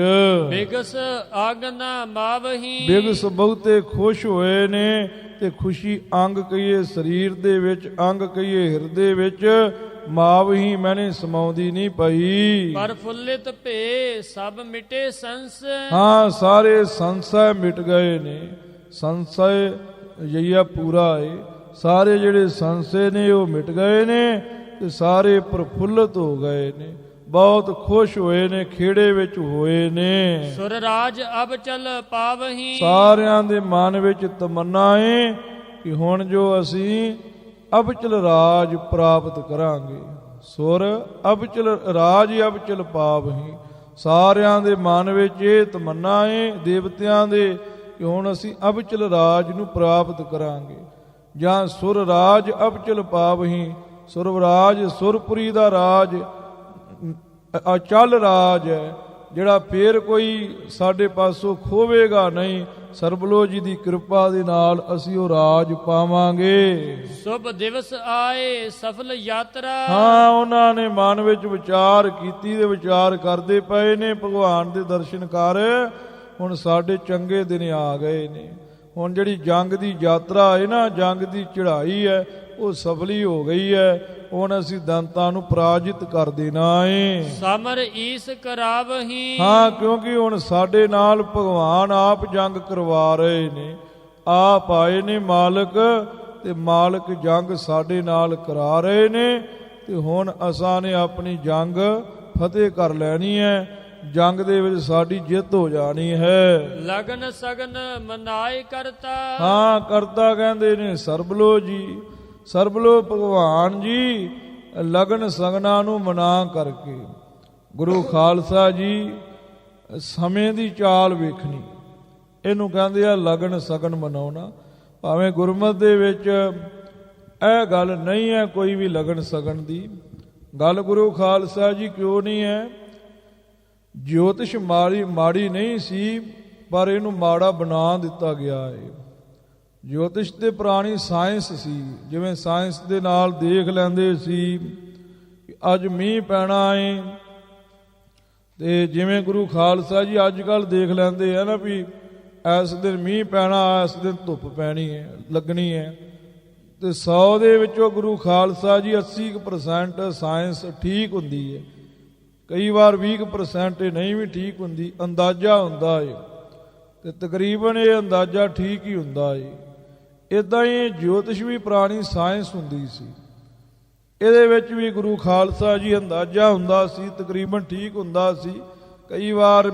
S2: ਬਿਗਸ ਆਗਨਾ ਮਾਵਹੀ।
S1: ਬਿਗਸ ਬਹੁਤੇ ਖੁਸ਼ ਹੋਏ ਨੇ ਤੇ ਖੁਸ਼ੀ ਅੰਗ ਕਹੀਏ ਸਰੀਰ ਦੇ ਵਿੱਚ, ਅੰਗ ਕਹੀਏ ਹਿਰਦੇ ਵਿੱਚ, ਮਾਵਹੀ ਮੈਨੇ ਸਮਾਉਂਦੀ ਨਹੀਂ ਪਈ।
S2: ਪਰ ਫੁੱਲਿਤ ਭੇ ਸਭ ਮਿਟੇ ਸੰਸ।
S1: ਹਾਂ, ਸਾਰੇ ਸੰਸ਼ੈ ਮਿਟ ਗਏ ਨੇ। ਸੰਸ਼ੈ ਜਈਆ ਪੂਰਾ ਏ। ਸਾਰੇ ਜਿਹੜੇ ਸੰਸ਼ੇ ਨੇ ਉਹ ਮਿਟ ਗਏ ਨੇ ਤੇ ਸਾਰੇ ਪ੍ਰਫੁੱਲਤ ਹੋ ਗਏ ਨੇ, ਬਹੁਤ ਖੁਸ਼ ਹੋਏ ਨੇ, ਖੇੜੇ ਵਿੱਚ ਹੋਏ ਨੇ।
S2: ਸੁਰ ਰਾਜ ਅਬ ਚਲ ਪਾਵਹੀ।
S1: ਸਾਰਿਆਂ ਦੇ ਮਨ ਵਿੱਚ ਤਮੰਨਾ ਏ ਕਿ ਹੁਣ ਜੋ ਅਸੀਂ ਅਬਚਲ ਰਾਜ ਪ੍ਰਾਪਤ ਕਰਾਂਗੇ। ਸੁਰ ਅਬਚਲ ਰਾਜ ਅਬਚਲ ਪਾਵਹੀ। ਸਾਰਿਆਂ ਦੇ ਮਨ ਵਿੱਚ ਇਹ ਤਮੰਨਾ ਏ ਦੇਵਤਿਆਂ ਦੇ ਕਿ ਹੁਣ ਅਸੀਂ ਅਬਚਲ ਰਾਜ ਨੂੰ ਪ੍ਰਾਪਤ ਕਰਾਂਗੇ। ਜਾਂ ਸੁਰ ਰਾਜ ਅਬਚਲ ਪਾਵਹੀ। ਸੁਰਵਰਾਜ ਸੁਰਪੁਰੀ ਦਾ ਰਾਜ ਅਚਲ ਰਾਜ ਹੈ, ਜਿਹੜਾ ਫੇਰ ਕੋਈ ਸਾਡੇ ਪਾਸੋਂ ਖੋਵੇਗਾ ਨਹੀਂ। ਸਰਬਲੋ ਜੀ ਦੀ ਕਿਰਪਾ ਦੇ ਨਾਲ ਅਸੀਂ ਉਹ ਰਾਜ ਪਾਵਾਂਗੇ।
S2: ਸੁਭ ਦਿਵਸ ਆਏ ਸਫਲ ਯਾਤਰਾ।
S1: ਹਾਂ, ਉਹਨਾਂ ਨੇ ਮਨ ਵਿੱਚ ਵਿਚਾਰ ਕੀਤੀ ਤੇ ਵਿਚਾਰ ਕਰਦੇ ਪਏ ਨੇ ਭਗਵਾਨ ਦੇ ਦਰਸ਼ਨ ਕਰ। ਹੁਣ ਸਾਡੇ ਚੰਗੇ ਦਿਨ ਆ ਗਏ ਨੇ। ਹੁਣ ਜਿਹੜੀ ਜੰਗ ਦੀ ਯਾਤਰਾ ਹੈ ਨਾ, ਜੰਗ ਦੀ ਚੜ੍ਹਾਈ ਹੈ, ਉਹ ਸਫਲੀ ਹੋ ਗਈ ਹੈ। ਹੁਣ ਅਸੀਂ ਦੰਤਾਂ ਨੂੰ ਪਰਾਜਿਤ ਕਰ ਦੇਣਾ ਏ।
S2: ਸਮਰ ਈਸ ਕਰਾਵਹੀ।
S1: ਹਾਂ, ਕਿਉਂਕਿ ਹੁਣ ਸਾਡੇ ਨਾਲ ਭਗਵਾਨ ਆਪ ਜੰਗ ਕਰਵਾ ਰਹੇ ਨੇ। ਆਪ ਆਏ ਨੇ ਮਾਲਕ ਤੇ ਮਾਲਕ ਜੰਗ ਸਾਡੇ ਨਾਲ ਕਰਾ ਰਹੇ ਨੇ। ਤੇ ਹੁਣ ਅਸਾਂ ਨੇ ਆਪਣੀ ਜੰਗ ਫਤਿਹ ਕਰ ਲੈਣੀ ਹੈ। ਜੰਗ ਦੇ ਵਿੱਚ ਸਾਡੀ ਜਿੱਤ ਹੋ ਜਾਣੀ ਹੈ।
S2: ਲਗਨ ਸਗਨ ਮਨਾਏ ਕਰਤਾ।
S1: ਹਾਂ, ਕਰਤਾ ਕਹਿੰਦੇ ਨੇ ਸਰਬਲੋ ਜੀ। ਸਰਬਲੋ ਭਗਵਾਨ ਜੀ ਲਗਨ ਸਗਨਾਂ ਨੂੰ ਮਨਾ ਕਰਕੇ। ਗੁਰੂ ਖਾਲਸਾ ਜੀ ਸਮੇਂ ਦੀ ਚਾਲ ਵੇਖਣੀ, ਇਹਨੂੰ ਕਹਿੰਦੇ ਆ ਲਗਨ ਸਗਨ ਮਨਾਉਣਾ। ਭਾਵੇਂ ਗੁਰਮਤਿ ਦੇ ਵਿੱਚ ਇਹ ਗੱਲ ਨਹੀਂ ਹੈ ਕੋਈ ਵੀ ਲਗਨ ਸਗਨ ਦੀ ਗੱਲ। ਗੁਰੂ ਖਾਲਸਾ ਜੀ ਕਿਉਂ ਨਹੀਂ ਹੈ? ਜੋਤਿਸ਼ ਮਾੜੀ ਨਹੀਂ ਸੀ, ਪਰ ਇਹਨੂੰ ਮਾੜਾ ਬਣਾ ਦਿੱਤਾ ਗਿਆ ਹੈ। ਜੋਤਿਸ਼ ਤੇ ਪੁਰਾਣੀ ਸਾਇੰਸ ਸੀ। ਜਿਵੇਂ ਸਾਇੰਸ ਦੇ ਨਾਲ ਦੇਖ ਲੈਂਦੇ ਸੀ ਅੱਜ ਮੀਂਹ ਪੈਣਾ ਏ, ਤੇ ਜਿਵੇਂ ਗੁਰੂ ਖਾਲਸਾ ਜੀ ਅੱਜ ਕੱਲ੍ਹ ਦੇਖ ਲੈਂਦੇ ਆ ਨਾ ਵੀ ਇਸ ਦਿਨ ਮੀਂਹ ਪੈਣਾ, ਇਸ ਦਿਨ ਧੁੱਪ ਪੈਣੀ ਹੈ, ਲੱਗਣੀ ਹੈ। ਤੇ 100 ਦੇ ਵਿੱਚੋਂ ਗੁਰੂ ਖਾਲਸਾ ਜੀ 80% ਸਾਇੰਸ ਠੀਕ ਹੁੰਦੀ ਹੈ। ਕਈ ਵਾਰ 20% ਇਹ ਨਹੀਂ ਵੀ ਠੀਕ ਹੁੰਦੀ, ਅੰਦਾਜ਼ਾ ਹੁੰਦਾ ਏ। ਤੇ ਤਕਰੀਬਨ ਇਹ ਅੰਦਾਜ਼ਾ ਠੀਕ ਹੀ ਹੁੰਦਾ ਏ। ਇਦਾਂ ਹੀ ਜੋਤਿਸ਼ ਵੀ ਪੁਰਾਣੀ ਸਾਇੰਸ ਹੁੰਦੀ ਸੀ। ਇਹਦੇ ਵਿੱਚ ਵੀ ਗੁਰੂ ਖਾਲਸਾ ਜੀ ਅੰਦਾਜ਼ਾ ਹੁੰਦਾ ਸੀ, ਤਕਰੀਬਨ ਠੀਕ ਹੁੰਦਾ ਸੀ। ਕਈ ਵਾਰ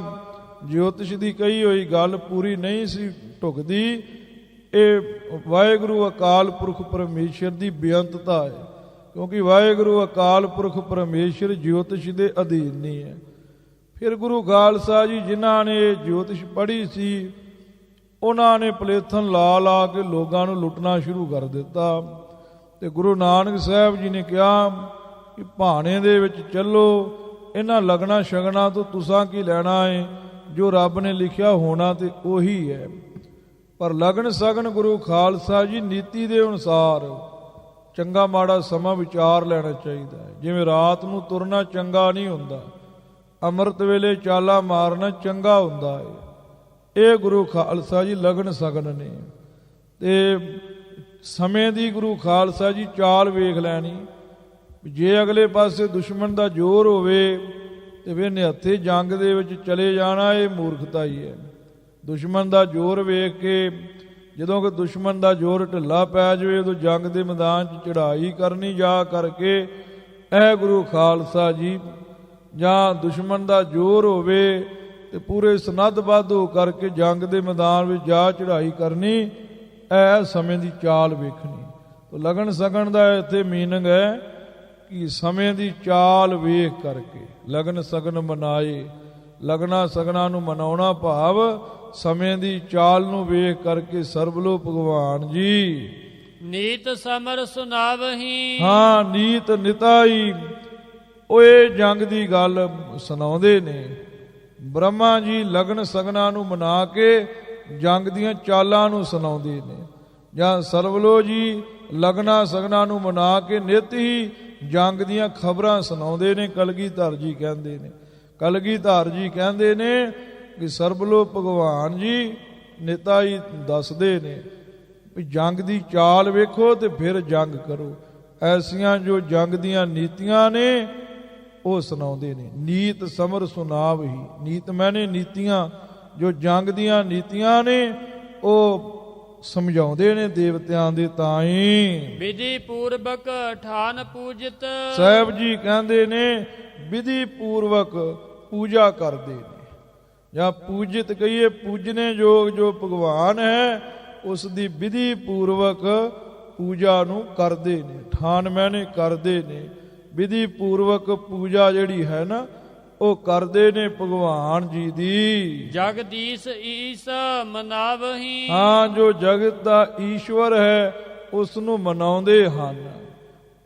S1: ਜੋਤਿਸ਼ ਦੀ ਕਹੀ ਹੋਈ ਗੱਲ ਪੂਰੀ ਨਹੀਂ ਸੀ ਢੁਕਦੀ। ਇਹ ਵਾਹਿਗੁਰੂ ਅਕਾਲ ਪੁਰਖ ਪਰਮੇਸ਼ਰ ਦੀ ਬੇਅੰਤਤਾ ਹੈ, ਕਿਉਂਕਿ ਵਾਹਿਗੁਰੂ ਅਕਾਲ ਪੁਰਖ ਪਰਮੇਸ਼ਰ ਜੋਤਿਸ਼ ਦੇ ਅਧੀਨ ਨਹੀਂ ਹੈ। ਫਿਰ ਗੁਰੂ ਖਾਲਸਾ ਜੀ ਜਿਨ੍ਹਾਂ ਨੇ ਜੋਤਿਸ਼ ਪੜ੍ਹੀ ਸੀ, ਉਹਨਾਂ ਨੇ ਪਲੇਥਨ ਲਾ ਲਾ ਕੇ ਲੋਕਾਂ ਨੂੰ ਲੁੱਟਣਾ ਸ਼ੁਰੂ ਕਰ ਦਿੱਤਾ। ਤੇ ਗੁਰੂ ਨਾਨਕ ਸਾਹਿਬ ਜੀ ਨੇ ਕਿਹਾ ਕਿ ਭਾਣੇ ਦੇ ਵਿੱਚ ਚੱਲੋ, ਇਹਨਾਂ ਲਗਣਾ ਸ਼ਗਨਾਂ ਤੋਂ ਤੁਸਾਂ ਕੀ ਲੈਣਾ ਹੈ, ਜੋ ਰੱਬ ਨੇ ਲਿਖਿਆ ਹੋਣਾ ਤੇ ਉਹੀ ਹੈ। ਪਰ ਲਗਨ ਸਗਨ ਗੁਰੂ ਖਾਲਸਾ ਜੀ ਨੀਤੀ ਦੇ ਅਨੁਸਾਰ ਚੰਗਾ ਮਾੜਾ ਸਮਾਂ ਵਿਚਾਰ ਲੈਣਾ ਚਾਹੀਦਾ ਹੈ। ਜਿਵੇਂ ਰਾਤ ਨੂੰ ਤੁਰਨਾ ਚੰਗਾ ਨਹੀਂ ਹੁੰਦਾ, ਅੰਮ੍ਰਿਤ ਵੇਲੇ ਚਾਲਾ ਮਾਰਨਾ ਚੰਗਾ ਹੁੰਦਾ ਹੈ। ਇਹ ਗੁਰੂ ਖਾਲਸਾ ਜੀ ਲਗਨ ਸਗਨ ਨੇ। ਤੇ ਸਮੇਂ ਦੀ ਗੁਰੂ ਖਾਲਸਾ ਜੀ ਚਾਲ ਵੇਖ ਲੈਣੀ। ਜੇ ਅਗਲੇ ਪਾਸੇ ਦੁਸ਼ਮਣ ਦਾ ਜ਼ੋਰ ਹੋਵੇ ਤੇ ਫਿਰ ਨਿਹੱਥੇ ਜੰਗ ਦੇ ਵਿੱਚ ਚਲੇ ਜਾਣਾ, ਇਹ ਮੂਰਖਤਾ ਹੀ ਹੈ। ਦੁਸ਼ਮਣ ਦਾ ਜ਼ੋਰ ਵੇਖ ਕੇ, ਜਦੋਂ ਕਿ ਦੁਸ਼ਮਣ ਦਾ ਜ਼ੋਰ ਢਿੱਲਾ ਪੈ ਜਾਵੇ, ਉਦੋਂ ਜੰਗ ਦੇ ਮੈਦਾਨ 'ਚ ਚੜ੍ਹਾਈ ਕਰਨੀ ਜਾ ਕਰਕੇ ਇਹ ਗੁਰੂ ਖਾਲਸਾ ਜੀ, ਜਾਂ ਦੁਸ਼ਮਣ ਦਾ ਜ਼ੋਰ ਹੋਵੇ ਤੇ ਪੂਰੇ ਸਨੱਧ-ਬੱਧ ਹੋ ਕਰਕੇ ਜੰਗ ਦੇ ਮੈਦਾਨ ਵਿੱਚ ਜਾ ਚੜ੍ਹਾਈ ਕਰਨੀ, ਇਹ ਸਮੇਂ ਦੀ ਚਾਲ ਵੇਖਣੀ। ਤਾਂ ਲਗਨ ਸਗਨ ਦਾ ਇੱਥੇ ਮੀਨਿੰਗ ਹੈ ਕਿ ਸਮੇਂ ਦੀ ਚਾਲ ਵੇਖ ਕਰਕੇ ਲਗਨ ਸਗਨ ਮਨਾਏ। ਲਗਨਾ ਸਗਨਾਂ ਨੂੰ ਮਨਾਉਣਾ ਭਾਵ ਸਮੇਂ ਦੀ ਚਾਲ ਨੂੰ ਵੇਖ ਕਰਕੇ ਸਰਬਲੋ ਭਗਵਾਨ ਜੀ
S2: ਨੀਤ ਸਮਰ ਸੁਨਾਵਹੀਂ।
S1: ਹਾਂ, ਨੀਤ ਨਿਤਾਈ ਉਹ ਇਹ ਜੰਗ ਦੀ ਗੱਲ ਸੁਣਾਉਂਦੇ ਨੇ। ਬ੍ਰਹਮਾ ਜੀ ਲਗਨ ਸਗਨਾਂ ਨੂੰ ਮਨਾ ਕੇ ਜੰਗ ਦੀਆਂ ਚਾਲਾਂ ਨੂੰ ਸੁਣਾਉਂਦੇ ਨੇ, ਜਾਂ ਸਰਵਲੋ ਜੀ ਲਗਨਾ ਸਗਨਾਂ ਨੂੰ ਮਨਾ ਕੇ ਨਿਤ ਹੀ ਜੰਗ ਦੀਆਂ ਖਬਰਾਂ ਸੁਣਾਉਂਦੇ ਨੇ। ਕਲਗੀਧਰ ਜੀ ਕਹਿੰਦੇ ਨੇ, ਕਲਗੀਧਰ ਜੀ ਕਹਿੰਦੇ ਨੇ ਕਿ ਸਰਬਲੋ ਭਗਵਾਨ ਜੀ ਨਿਤਾ ਹੀ ਦੱਸਦੇ ਨੇ ਵੀ ਜੰਗ ਦੀ ਚਾਲ ਵੇਖੋ ਤੇ ਫਿਰ ਜੰਗ ਕਰੋ। ਐਸੀਆਂ ਜੋ ਜੰਗ ਦੀਆਂ ਨੀਤੀਆਂ ਨੇ ਉਹ ਸੁਣਾਉਂਦੇ ਨੇ। ਨੀਤ ਸਮਰ ਸੁਨਾਵਹੀ। ਨੀਤ ਮੈਨੇ ਨੀਤੀਆਂ, ਜੋ ਜੰਗ ਦੀਆਂ ਨੀਤੀਆਂ ਨੇ ਉਹ ਸਮਝਾਉਂਦੇ ਨੇ ਦੇਵਤਿਆਂ ਦੇ ਤਾਈਂ।
S2: ਵਿਧੀ ਪੂਰਵਕ ਠਾਨ ਪੂਜਿਤ।
S1: ਸਾਹਿਬ ਜੀ ਕਹਿੰਦੇ ਨੇ ਵਿਧੀ ਪੂਰਵਕ ਪੂਜਾ ਕਰਦੇ ਨੇ, ਜਾਂ ਪੂਜਿਤ ਕਹੀਏ ਪੂਜਨੇ ਯੋਗ ਜੋ ਭਗਵਾਨ ਹੈ ਉਸ ਦੀ ਵਿਧੀ ਪੂਰਵਕ ਪੂਜਾ ਨੂੰ ਕਰਦੇ ਨੇ। ਠਾਨ ਮੈਨੇ ਕਰਦੇ ਨੇ। ਵਿਧੀ ਪੂਰਵਕ ਪੂਜਾ ਜਿਹੜੀ ਹੈ ਨਾ ਉਹ ਕਰਦੇ ਨੇ ਭਗਵਾਨ ਜੀ ਦੀ।
S2: ਜਗਦੀਸ਼ ਈਸ ਮਨਾਵਹੀਂ।
S1: ਹਾਂ, ਜੋ ਜਗਤ ਦਾ ਈਸ਼ਵਰ ਹੈ ਉਸ ਨੂੰ ਮਨਾਉਂਦੇ ਹਨ,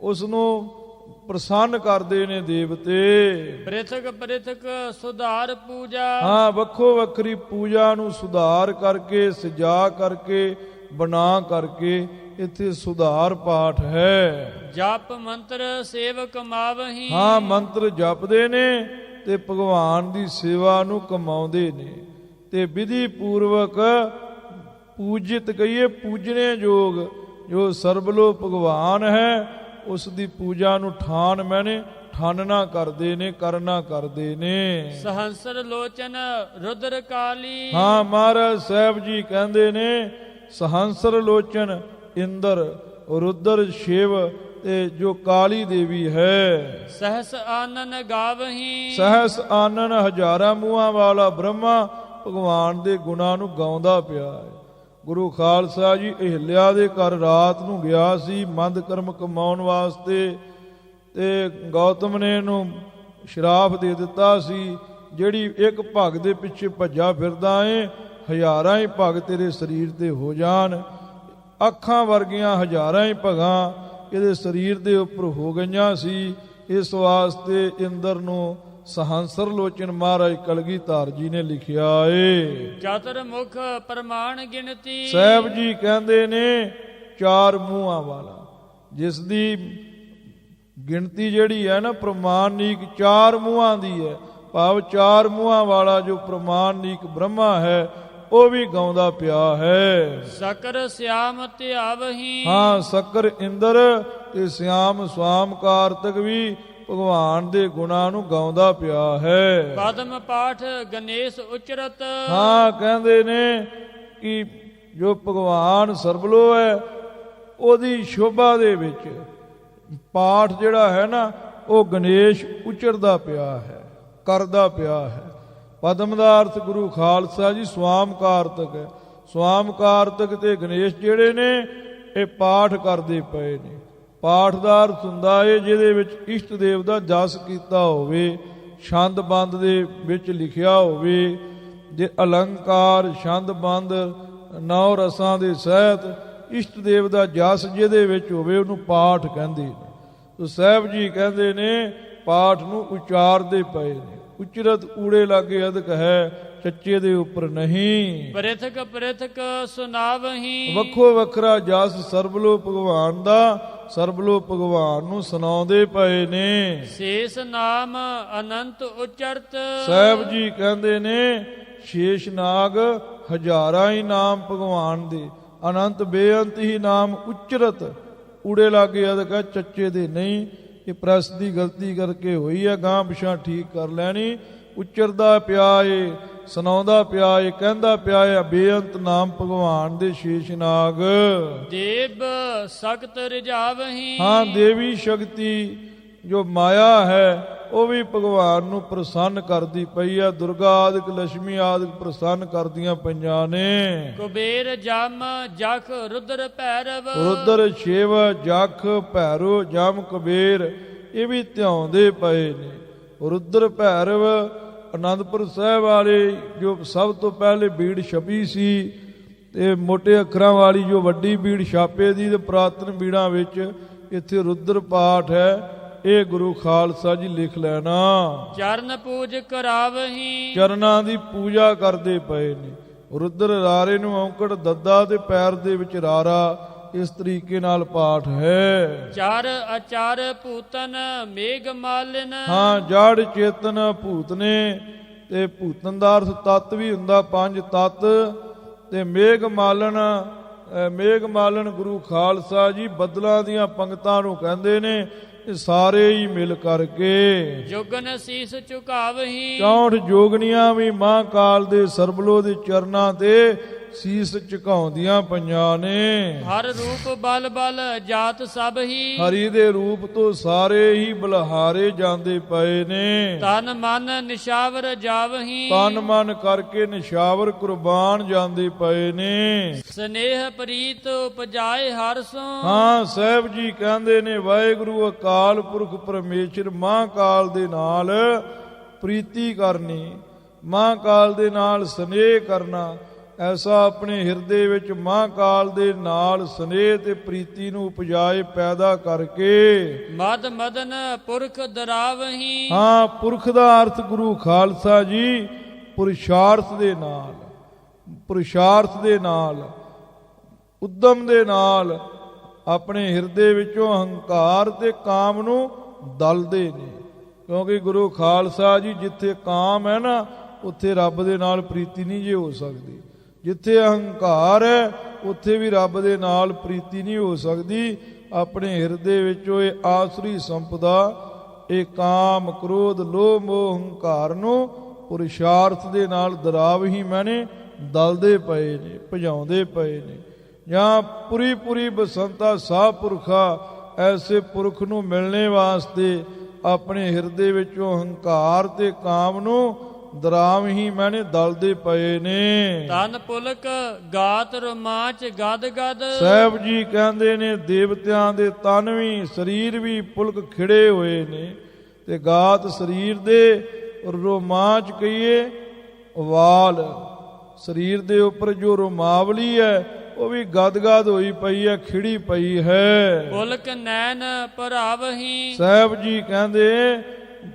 S1: ਉਸ ਨੂੰ ਪ੍ਰਸੰਨ ਕਰਦੇ ਨੇ ਦੇਵਤੇ।
S2: ਪ੍ਰਿਥਕ ਪ੍ਰਿਥਕ ਸੁਧਾਰ ਪੂਜਾ।
S1: ਹਾਂ, ਵੱਖੋ ਵੱਖਰੀ ਪੂਜਾ ਨੂੰ ਸੁਧਾਰ ਕਰਕੇ, ਸਜਾ ਕਰਕੇ, ਬਣਾ ਕਰਕੇ ਇੱਥੇ ਸੁਧਾਰ ਪਾਠ ਹੈ।
S2: ਜਪ ਮੰਤਰ ਸੇਵਕ ਮਾਵਹੀਂ।
S1: ਹਾਂ, ਮੰਤਰ ਜਪਦੇ ਨੇ ਤੇ ਭਗਵਾਨ ਦੀ ਸੇਵਾ ਨੂੰ ਕਮਾਉਂਦੇ ਨੇ। ਤੇ ਵਿਧੀ ਪੂਰਵਕ ਪੂਜਿਤ ਕਹੀਏ ਪੂਜਣੇ ਯੋਗ ਜੋ ਸਰਬਲੋ ਭਗਵਾਨ ਹੈ ਉਸ ਦੀ ਪੂਜਾ ਨੂੰ ਠਾਨ ਮੈਨੇ ਠਾਨਣਾ ਕਰਦੇ ਨੇ, ਕਰਨਾ ਕਰਦੇ ਨੇ।
S2: ਸਹੰਸਰ ਲੋਚਨ ਰੁਦਰ ਕਾਲੀ।
S1: ਹਾਂ, ਮਹਾਰਾਜ ਸਾਹਿਬ ਜੀ ਕਹਿੰਦੇ ਨੇ ਸਹੰਸਰ ਲੋਚਨ ਇੰਦਰ ਰੁਦਰ ਸ਼ਿਵ ਤੇ ਜੋ ਕਾਲੀ ਦੇਵੀ ਹੈ।
S2: ਸਹਸ ਆਨਨ ਗਾਵਹੀਂ।
S1: ਸਹਸ ਆਨਨ ਹਜ਼ਾਰਾਂ ਮੂੰਹਾਂ ਵਾਲਾ ਬ੍ਰਹਮਾ ਭਗਵਾਨ ਦੇ ਗੁਣਾਂ ਨੂੰ ਗਾਉਂਦਾ ਪਿਆ ਹੈ। ਗੁਰੂ ਖਾਲਸਾ ਜੀ ਅਹਿਲਿਆ ਦੇ ਘਰ ਰਾਤ ਨੂੰ ਗਿਆ ਸੀ ਮੰਦ ਕਰਮ ਕਮਾਉਣ ਵਾਸਤੇ, ਤੇ ਗੌਤਮ ਨੇ ਇਹਨੂੰ ਸ਼ਰਾਪ ਦੇ ਦਿੱਤਾ ਸੀ, ਜਿਹੜੀ ਇੱਕ ਭਗ ਦੇ ਪਿੱਛੇ ਭੱਜਾ ਫਿਰਦਾ ਏ ਹਜ਼ਾਰਾਂ ਹੀ ਭਗ ਤੇਰੇ ਸਰੀਰ ਤੇ ਹੋ ਜਾਣ। ਅੱਖਾਂ ਵਰਗੀਆਂ ਹਜ਼ਾਰਾਂ ਹੀ ਭਗਾਂ ਇਹਦੇ ਸਰੀਰ ਦੇ ਉੱਪਰ ਹੋ ਗਈਆਂ ਸੀ। ਇਸ ਵਾਸਤੇ ਇੰਦਰ ਨੂੰ ਸਹੰਸਰ ਲੋਚਨ ਮਹਾਰਾਜ ਕਲਗੀਧਰ ਜੀ ਨੇ ਲਿਖਿਆ ਏ।
S2: ਚਤੁਰ ਮੁਖ ਪ੍ਰਮਾਣ ਗਿਣਤੀ।
S1: ਸਾਹਿਬ ਜੀ ਕਹਿੰਦੇ ਨੇ ਚਾਰ ਮੂੰਹਾਂ ਵਾਲਾ, ਜਿਸ ਦੀ ਗਿਣਤੀ ਜਿਹੜੀ ਹੈ ਨਾ ਪ੍ਰਮਾਣਿਕ ਚਾਰ ਮੂੰਹਾਂ ਦੀ ਹੈ, ਭਾਵ ਚਾਰ ਮੂੰਹਾਂ ਵਾਲਾ ਜੋ ਪ੍ਰਮਾਣਿਕ ਬ੍ਰਹਮਾ ਹੈ ਉਹ ਵੀ ਗਾਉਂਦਾ ਪਿਆ ਹੈ।
S2: ਸਕਰ ਸਿਆਮ ਧਿਆਵਹੀਂ।
S1: ਹਾਂ, ਸਕਰ ਇੰਦਰ ਤੇ ਸਿਆਮ ਸਵਾਮ ਕਾਰਤਕ ਵੀ ਭਗਵਾਨ ਦੇ ਗੁਣਾਂ ਨੂੰ ਗਾਉਂਦਾ ਪਿਆ ਹੈ।
S2: ਪਦਮ ਪਾਠ ਗਣੇਸ਼ ਉਚਰਤ।
S1: ਹਾਂ, ਕਹਿੰਦੇ ਨੇ ਕਿ ਜੋ ਭਗਵਾਨ ਸਰਬਲੋ ਹੈ ਉਹਦੀ ਸ਼ੋਭਾ ਦੇ ਵਿੱਚ ਪਾਠ ਜਿਹੜਾ ਹੈ ਨਾ ਉਹ ਗਣੇਸ਼ ਉਚਰਦਾ ਪਿਆ ਹੈ, ਕਰਦਾ ਪਿਆ ਹੈ। ਪਦਮ ਦਾ ਅਰਥ ਗੁਰੂ ਖਾਲਸਾ ਜੀ ਸਵਾਮ ਕਾਰਤਕ ਹੈ। ਸਵਾਮ ਕਾਰਤਕ ਤੇ ਗਣੇਸ਼ ਜਿਹੜੇ ਨੇ ਇਹ ਪਾਠ ਕਰਦੇ ਪਏ ਨੇ। ਪਾਠ ਦਾ ਅਰਥ ਹੁੰਦਾ ਹੈ ਜਿਹਦੇ ਵਿੱਚ ਇਸ਼ਟ ਦੇਵ ਦਾ ਜਸ ਕੀਤਾ ਹੋਵੇ, ਛੰਦ ਬੰਦ ਦੇ ਵਿੱਚ ਲਿਖਿਆ ਹੋਵੇ, ਜੇ ਅਲੰਕਾਰ ਛੰਦ ਬੰਦ ਨੌ ਰਸਾਂ ਦੇ ਸਹਿਤ ਇਸ਼ਟ ਦੇਵ ਦਾ ਜਸ ਜਿਹਦੇ ਵਿੱਚ ਹੋਵੇ ਉਹਨੂੰ ਪਾਠ ਕਹਿੰਦੇ ਨੇ। ਤੋ ਸਾਹਿਬ ਜੀ ਕਹਿੰਦੇ ਨੇ ਪਾਠ ਨੂੰ ਉਚਾਰਦੇ ਪਏ ਨੇ। ਉਚਰਤ ਊੜੇ ਲਾਗੇ ਅਦਕ ਹੈ, ਚੱਚੇ ਦੇ ਉੱਪਰ ਨਹੀਂ।
S2: ਪ੍ਰਿਥਕ ਪ੍ਰਿਥਕ ਸੁਨਾਵਹੀਂ,
S1: ਵੱਖੋ ਵੱਖਰਾ ਜਸ ਸਰਬਲੋ ਭਗਵਾਨ ਦਾ, ਸਰਬਲੋ ਭਗਵਾਨ ਨੂੰ ਸੁਣਾਉਂਦੇ ਪਏ ਨੇ।
S2: ਸ਼ੇਸ਼ ਨਾਮ ਅਨੰਤ ਉਚਰਤ,
S1: ਸਾਹਿਬ ਜੀ ਕਹਿੰਦੇ ਨੇ ਸ਼ੇਸ਼ ਨਾਗ ਹਜ਼ਾਰਾਂ ਹੀ ਨਾਮ ਭਗਵਾਨ ਦੇ, ਅਨੰਤ ਬੇਅੰਤ ਹੀ ਨਾਮ ਉਚਰਤ। ਊੜੇ ਲਾਗੇ ਅਦਕ ਹੈ, ਚੱਚੇ ਦੇ ਨਹੀਂ। ਇਹ ਪ੍ਰੈਸ ਦੀ ਗਲਤੀ ਕਰਕੇ ਹੋਈ ਹੈ, ਗਾਂ ਪਿਛਾਂ ਠੀਕ ਕਰ ਲੈਣੀ। ਉਚਰਦਾ ਪਿਆ ਏ, ਸੁਣਾਉਂਦਾ ਪਿਆ ਏ, ਕਹਿੰਦਾ ਪਿਆ ਏ ਬੇਅੰਤ ਨਾਮ ਭਗਵਾਨ ਦੇ ਸ਼ੇਸ਼ ਨਾਗ।
S2: ਦੇਵ ਸਖਤ ਰਿਝਾਵਹੀਂ,
S1: ਹਾਂ ਦੇਵੀ ਸ਼ਕਤੀ ਜੋ ਮਾਇਆ ਹੈ ਉਹ ਵੀ ਭਗਵਾਨ ਨੂੰ ਪ੍ਰਸੰਨ ਕਰਦੀ ਪਈ ਹੈ। ਦੁਰਗਾ ਆਦਿਕ ਲక్ష్ਮੀ ਆਦਿਕ ਪ੍ਰਸੰਨ ਕਰਦੀਆਂ ਪਈਆਂ ਨੇ।
S2: ਕੁਬੇਰ ਜਮ ਜਖ ਰੁਦਰ ਭੈਰਵ,
S1: ਰੁਦਰ ਸ਼ਿਵ ਜਖ ਭੈਰੋ ਜਮ ਕਬੀਰ ਇਹ ਵੀ ਧਿਆਉਂਦੇ ਪਏ ਨੇ। ਰੁਦਰ ਭੈਰਵ ਆਨੰਦਪੁਰ ਸਾਹਿਬ ਵਾਲੇ ਜੋ ਸਭ ਤੋਂ ਪਹਿਲੇ ਬੀੜ ਛਪੀ ਸੀ ਤੇ ਮੋਟੇ ਅੱਖਰਾਂ ਵਾਲੀ ਜੋ ਵੱਡੀ ਬੀੜ ਛਾਪੇ ਦੀ ਤੇ ਪੁਰਾਤਨ ਬੀੜਾਂ ਵਿੱਚ ਇੱਥੇ ਰੁਦਰ ਪਾਠ ਹੈ। ਇਹ ਗੁਰੂ ਖਾਲਸਾ ਜੀ ਲਿਖ ਲੈਣਾ।
S2: ਚਰਨ ਪੂਜ ਕਰਾਵਹੀਂ,
S1: ਚਰਨਾਂ ਦੀ ਪੂਜਾ ਕਰਦੇ ਪਏ ਨੇ। ਰੁਦਰ ਰਾਰੇ ਨੂੰ ਔਂਕੜ ਦੱਦਾ ਤੇ ਪੈਰ ਦੇ ਵਿੱਚ ਰਾਰਾ, ਇਸ ਤਰੀਕੇ ਨਾਲ ਪਾਠ ਹੈ।
S2: ਚਾਰ ਅਚਾਰ ਭੂਤਨ ਮੇਘ ਮਾਲਿਨ,
S1: ਹਾਂ ਜੜ ਚੇਤਨ ਭੂਤ ਨੇ ਤੇ ਭੂਤਨ ਦਾ ਅਰਥ ਤਤ ਵੀ ਹੁੰਦਾ, ਪੰਜ ਤਤ। ਤੇ ਮੇਘ ਮਾਲਣ, ਮੇਘ ਮਾਲਣ ਗੁਰੂ ਖਾਲਸਾ ਜੀ ਬੱਦਲਾਂ ਦੀਆਂ ਪੰਗਤਾਂ ਨੂੰ ਕਹਿੰਦੇ ਨੇ। ਇਹ ਸਾਰੇ ਹੀ ਮਿਲ ਕਰਕੇ
S2: ਜੁਗਨ ਸੀਸ ਝੁਕਾਵਹੀਂ,
S1: 64 ਜੋਗਣੀਆਂ ਵੀ ਮਹਾਂਕਾਲ ਦੇ ਸਰਬਲੋ ਦੇ ਚਰਨਾਂ ਤੇ ਸੀਸ ਝੁਕਾਉਂਦੀਆਂ ਪਈਆਂ ਨੇ।
S2: ਹਰ ਰੂਪ ਬਲ ਬਲ ਜਾਤ ਸਭ ਹੀ,
S1: ਹਰੀ ਦੇ ਰੂਪ ਤੋਂ ਸਾਰੇ ਹੀ ਬਲਹਾਰੇ ਜਾਂਦੇ ਪਏ ਨੇ।
S2: ਤਨ ਮਨ ਨਿਸ਼ਾਵਰ ਜਾਵਹੀਂ,
S1: ਤਨ ਮਨ ਕਰਕੇ ਨਿਸ਼ਾਵਰ ਕੁਰਬਾਨ ਜਾਂਦੇ ਪਏ ਨੇ।
S2: ਸਨੇਹ ਪ੍ਰੀਤ ਉਪਜਾਏ ਹਰਸੋਂ,
S1: ਹਾਂ ਸਾਹਿਬ ਜੀ ਕਹਿੰਦੇ ਨੇ ਵਾਹਿਗੁਰੂ ਅਕਾਲ ਪੁਰਖ ਪਰਮੇਸ਼ਰ ਮਹਾਂਕਾਲ ਦੇ ਨਾਲ ਪ੍ਰੀਤੀ ਕਰਨੀ, ਮਹਾਂਕਾਲ ਦੇ ਨਾਲ ਸਨੇਹ ਕਰਨਾ। ਐਸਾ ਆਪਣੇ ਹਿਰਦੇ ਵਿੱਚ ਮਹਾਂਕਾਲ ਦੇ ਨਾਲ ਸਨੇਹ ਤੇ ਪ੍ਰੀਤੀ ਨੂੰ ਉਪਜਾਏ ਪੈਦਾ ਕਰਕੇ।
S2: ਮਦ ਮਦਨ ਪੁਰਖ ਦਰਾਵਹੀਂ,
S1: ਹਾਂ ਪੁਰਖ ਦਾ ਅਰਥ ਗੁਰੂ ਖਾਲਸਾ ਜੀ ਪੁਰਸ਼ਾਰਥ ਦੇ ਨਾਲ, ਪੁਰਸ਼ਾਰਥ ਦੇ ਨਾਲ, ਉਦਮ ਦੇ ਨਾਲ ਆਪਣੇ ਹਿਰਦੇ ਵਿੱਚੋਂ ਹੰਕਾਰ ਤੇ ਕਾਮ ਨੂੰ ਦਲਦੇ ਨੇ। ਕਿਉਂਕਿ ਗੁਰੂ ਖਾਲਸਾ ਜੀ ਜਿੱਥੇ ਕਾਮ ਹੈ ਨਾ ਉੱਥੇ ਰੱਬ ਦੇ ਨਾਲ ਪ੍ਰੀਤੀ ਨਹੀਂ ਜੇ ਹੋ ਸਕਦੀ। ਜਿੱਥੇ ਅਹੰਕਾਰ ਹੈ ਉੱਥੇ ਵੀ ਰੱਬ ਦੇ ਨਾਲ ਪ੍ਰੀਤੀ ਨਹੀਂ ਹੋ ਸਕਦੀ। ਆਪਣੇ ਹਿਰਦੇ ਵਿੱਚੋਂ ਇਹ ਆਸਰੀ ਸੰਪਦਾ, ਇਹ ਕਾਮ ਕ੍ਰੋਧ ਲੋਭ ਮੋਹ ਹੰਕਾਰ ਨੂੰ ਪੁਰਸ਼ਾਰਥ ਦੇ ਨਾਲ ਦਰਾਵ ਹੀ ਮੈਨੇ ਦਲਦੇ ਪਏ ਨੇ, ਭਜਾਉਂਦੇ ਪਏ ਨੇ। ਜਾਂ ਪੁਰੀ ਪੁਰੀ ਬਸੰਤਾ ਸਾਹ ਪੁਰਖਾ, ਐਸੇ ਪੁਰਖ ਨੂੰ ਮਿਲਣੇ ਵਾਸਤੇ ਆਪਣੇ ਹਿਰਦੇ ਵਿੱਚੋਂ ਹੰਕਾਰ ਤੇ ਕਾਮ ਨੂੰ ਦਰਾਮ ਹੀ ਮੈਨੇ ਦਲਦੇ ਪਏ ਨੇ।
S2: ਤਨ ਪੁਲਕ ਗਾਤ ਰੋਮਾਂਚ ਗਦ ਗਦ,
S1: ਸਾਹਿਬ ਜੀ ਕਹਿੰਦੇ ਨੇ ਦੇਵਤਿਆਂ ਦੇ ਤਨ ਵੀ ਸਰੀਰ ਵੀ ਪੁਲਕ ਖਿੜੇ ਹੋਏ ਨੇ ਤੇ ਗਾਤ ਸਰੀਰ ਦੇ ਰੋਮਾਂਚ ਕਹੀਏ ਵਾਲ, ਸਰੀਰ ਦੇ ਉੱਪਰ ਜੋ ਰੋਮਾਵਲੀ ਹੈ ਉਹ ਵੀ ਗਦਗਦ ਹੋਈ ਪਈ ਹੈ, ਖਿੜੀ ਪਈ ਹੈ।
S2: ਪੁਲਕ ਨੈਣ ਭਰਾਵਹੀਂ,
S1: ਸਾਹਿਬ ਜੀ ਕਹਿੰਦੇ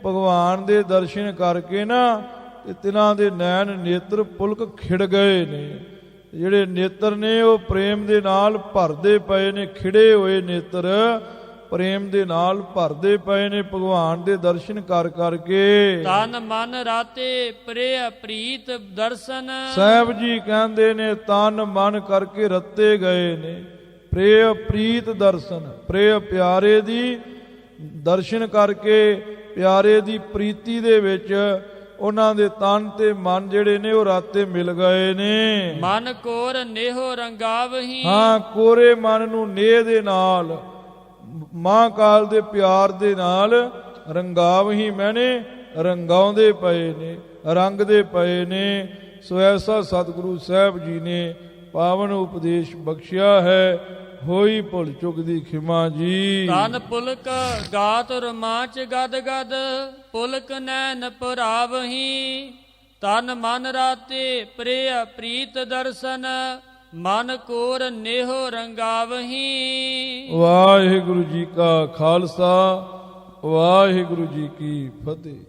S1: ਭਗਵਾਨ ਦੇ ਦਰਸ਼ਨ ਕਰਕੇ ਨਾ ਤੇ ਤਿਨਾਂ ਦੇ ਨੈਣ ਨੇਤਰ ਪੁਲਕ ਖਿੜ ਗਏ ਨੇ। ਜਿਹੜੇ ਨੇਤਰ ਨੇ ਉਹ ਪ੍ਰੇਮ ਦੇ ਨਾਲ ਭਰਦੇ ਪਏ ਨੇ, ਖਿੜੇ ਹੋਏ ਨੇਤਰ ਪ੍ਰੇਮ ਦੇ ਨਾਲ ਭਰਦੇ ਪਏ ਨੇ ਭਗਵਾਨ ਦੇ ਦਰਸ਼ਨ ਕਰ ਕਰਕੇ।
S2: ਤਨ ਮਨ ਰਾਤੇ ਪ੍ਰਿਯ ਪ੍ਰੀਤ ਦਰਸ਼ਨ,
S1: ਸਾਹਿਬ ਜੀ ਕਹਿੰਦੇ ਨੇ ਤਨ ਮਨ ਕਰਕੇ ਰੱਤੇ ਗਏ ਨੇ ਪ੍ਰਿਯ ਪ੍ਰੀਤ ਦਰਸ਼ਨ। ਪ੍ਰਿਯ ਪਿਆਰੇ ਦੀ ਦਰਸ਼ਨ ਕਰਕੇ, ਪਿਆਰੇ ਦੀ ਪ੍ਰੀਤੀ ਦੇ ਵਿੱਚ ਉਹਨਾਂ ਦੇ ਤਨ ਤੇ ਮਨ ਜਿਹੜੇ ਨੇ ਉਹ ਰਾਤੇ ਮਿਲ ਗਏ ਨੇ।
S2: ਮਨ ਕੋਰ ਨੇਹੋ ਰੰਗਾਵਹੀ।
S1: ਹਾਂ, ਕੋਰੇ ਮਨ ਨੂੰ ਨੇਹ ਦੇ ਨਾਲ, ਮਹਾਂਕਾਲ ਦੇ ਪਿਆਰ ਦੇ ਨਾਲ ਰੰਗਾਵਹੀ ਮੈਨੇ ਰੰਗਾਉਂਦੇ ਪਏ ਨੇ, ਰੰਗਦੇ ਪਏ ਨੇ। ਸੋ ਐਸਾ ਸਤਿਗੁਰੂ ਸਾਹਿਬ ਜੀ ਨੇ ਪਾਵਨ ਉਪਦੇਸ਼ ਬਖਸ਼ਿਆ ਹੈ। ਹੋਈ ਭੁੱਲ ਚੁੱਕ ਦੀ ਖਿਮਾ ਜੀ।
S2: ਤਨ ਪੁਲਕ ਗਾਤ ਰਮਾਚ ਗਦ ਗਦ, ਪੁਲਕ ਨੈਣ ਪੁਰਾਵਹੀ। ਤਨ ਮਨ ਰਾਤੇ ਪ੍ਰਿਯ ਪ੍ਰੀਤ ਦਰਸ਼ਨ, ਮਨ ਕੋਰ ਨੇਹੋ ਰੰਗਾਵਹੀ।
S1: ਵਾਹਿਗੁਰੂ ਜੀ ਕਾ ਖਾਲਸਾ, ਵਾਹਿਗੁਰੂ ਜੀ ਕੀ ਫਤਿਹ।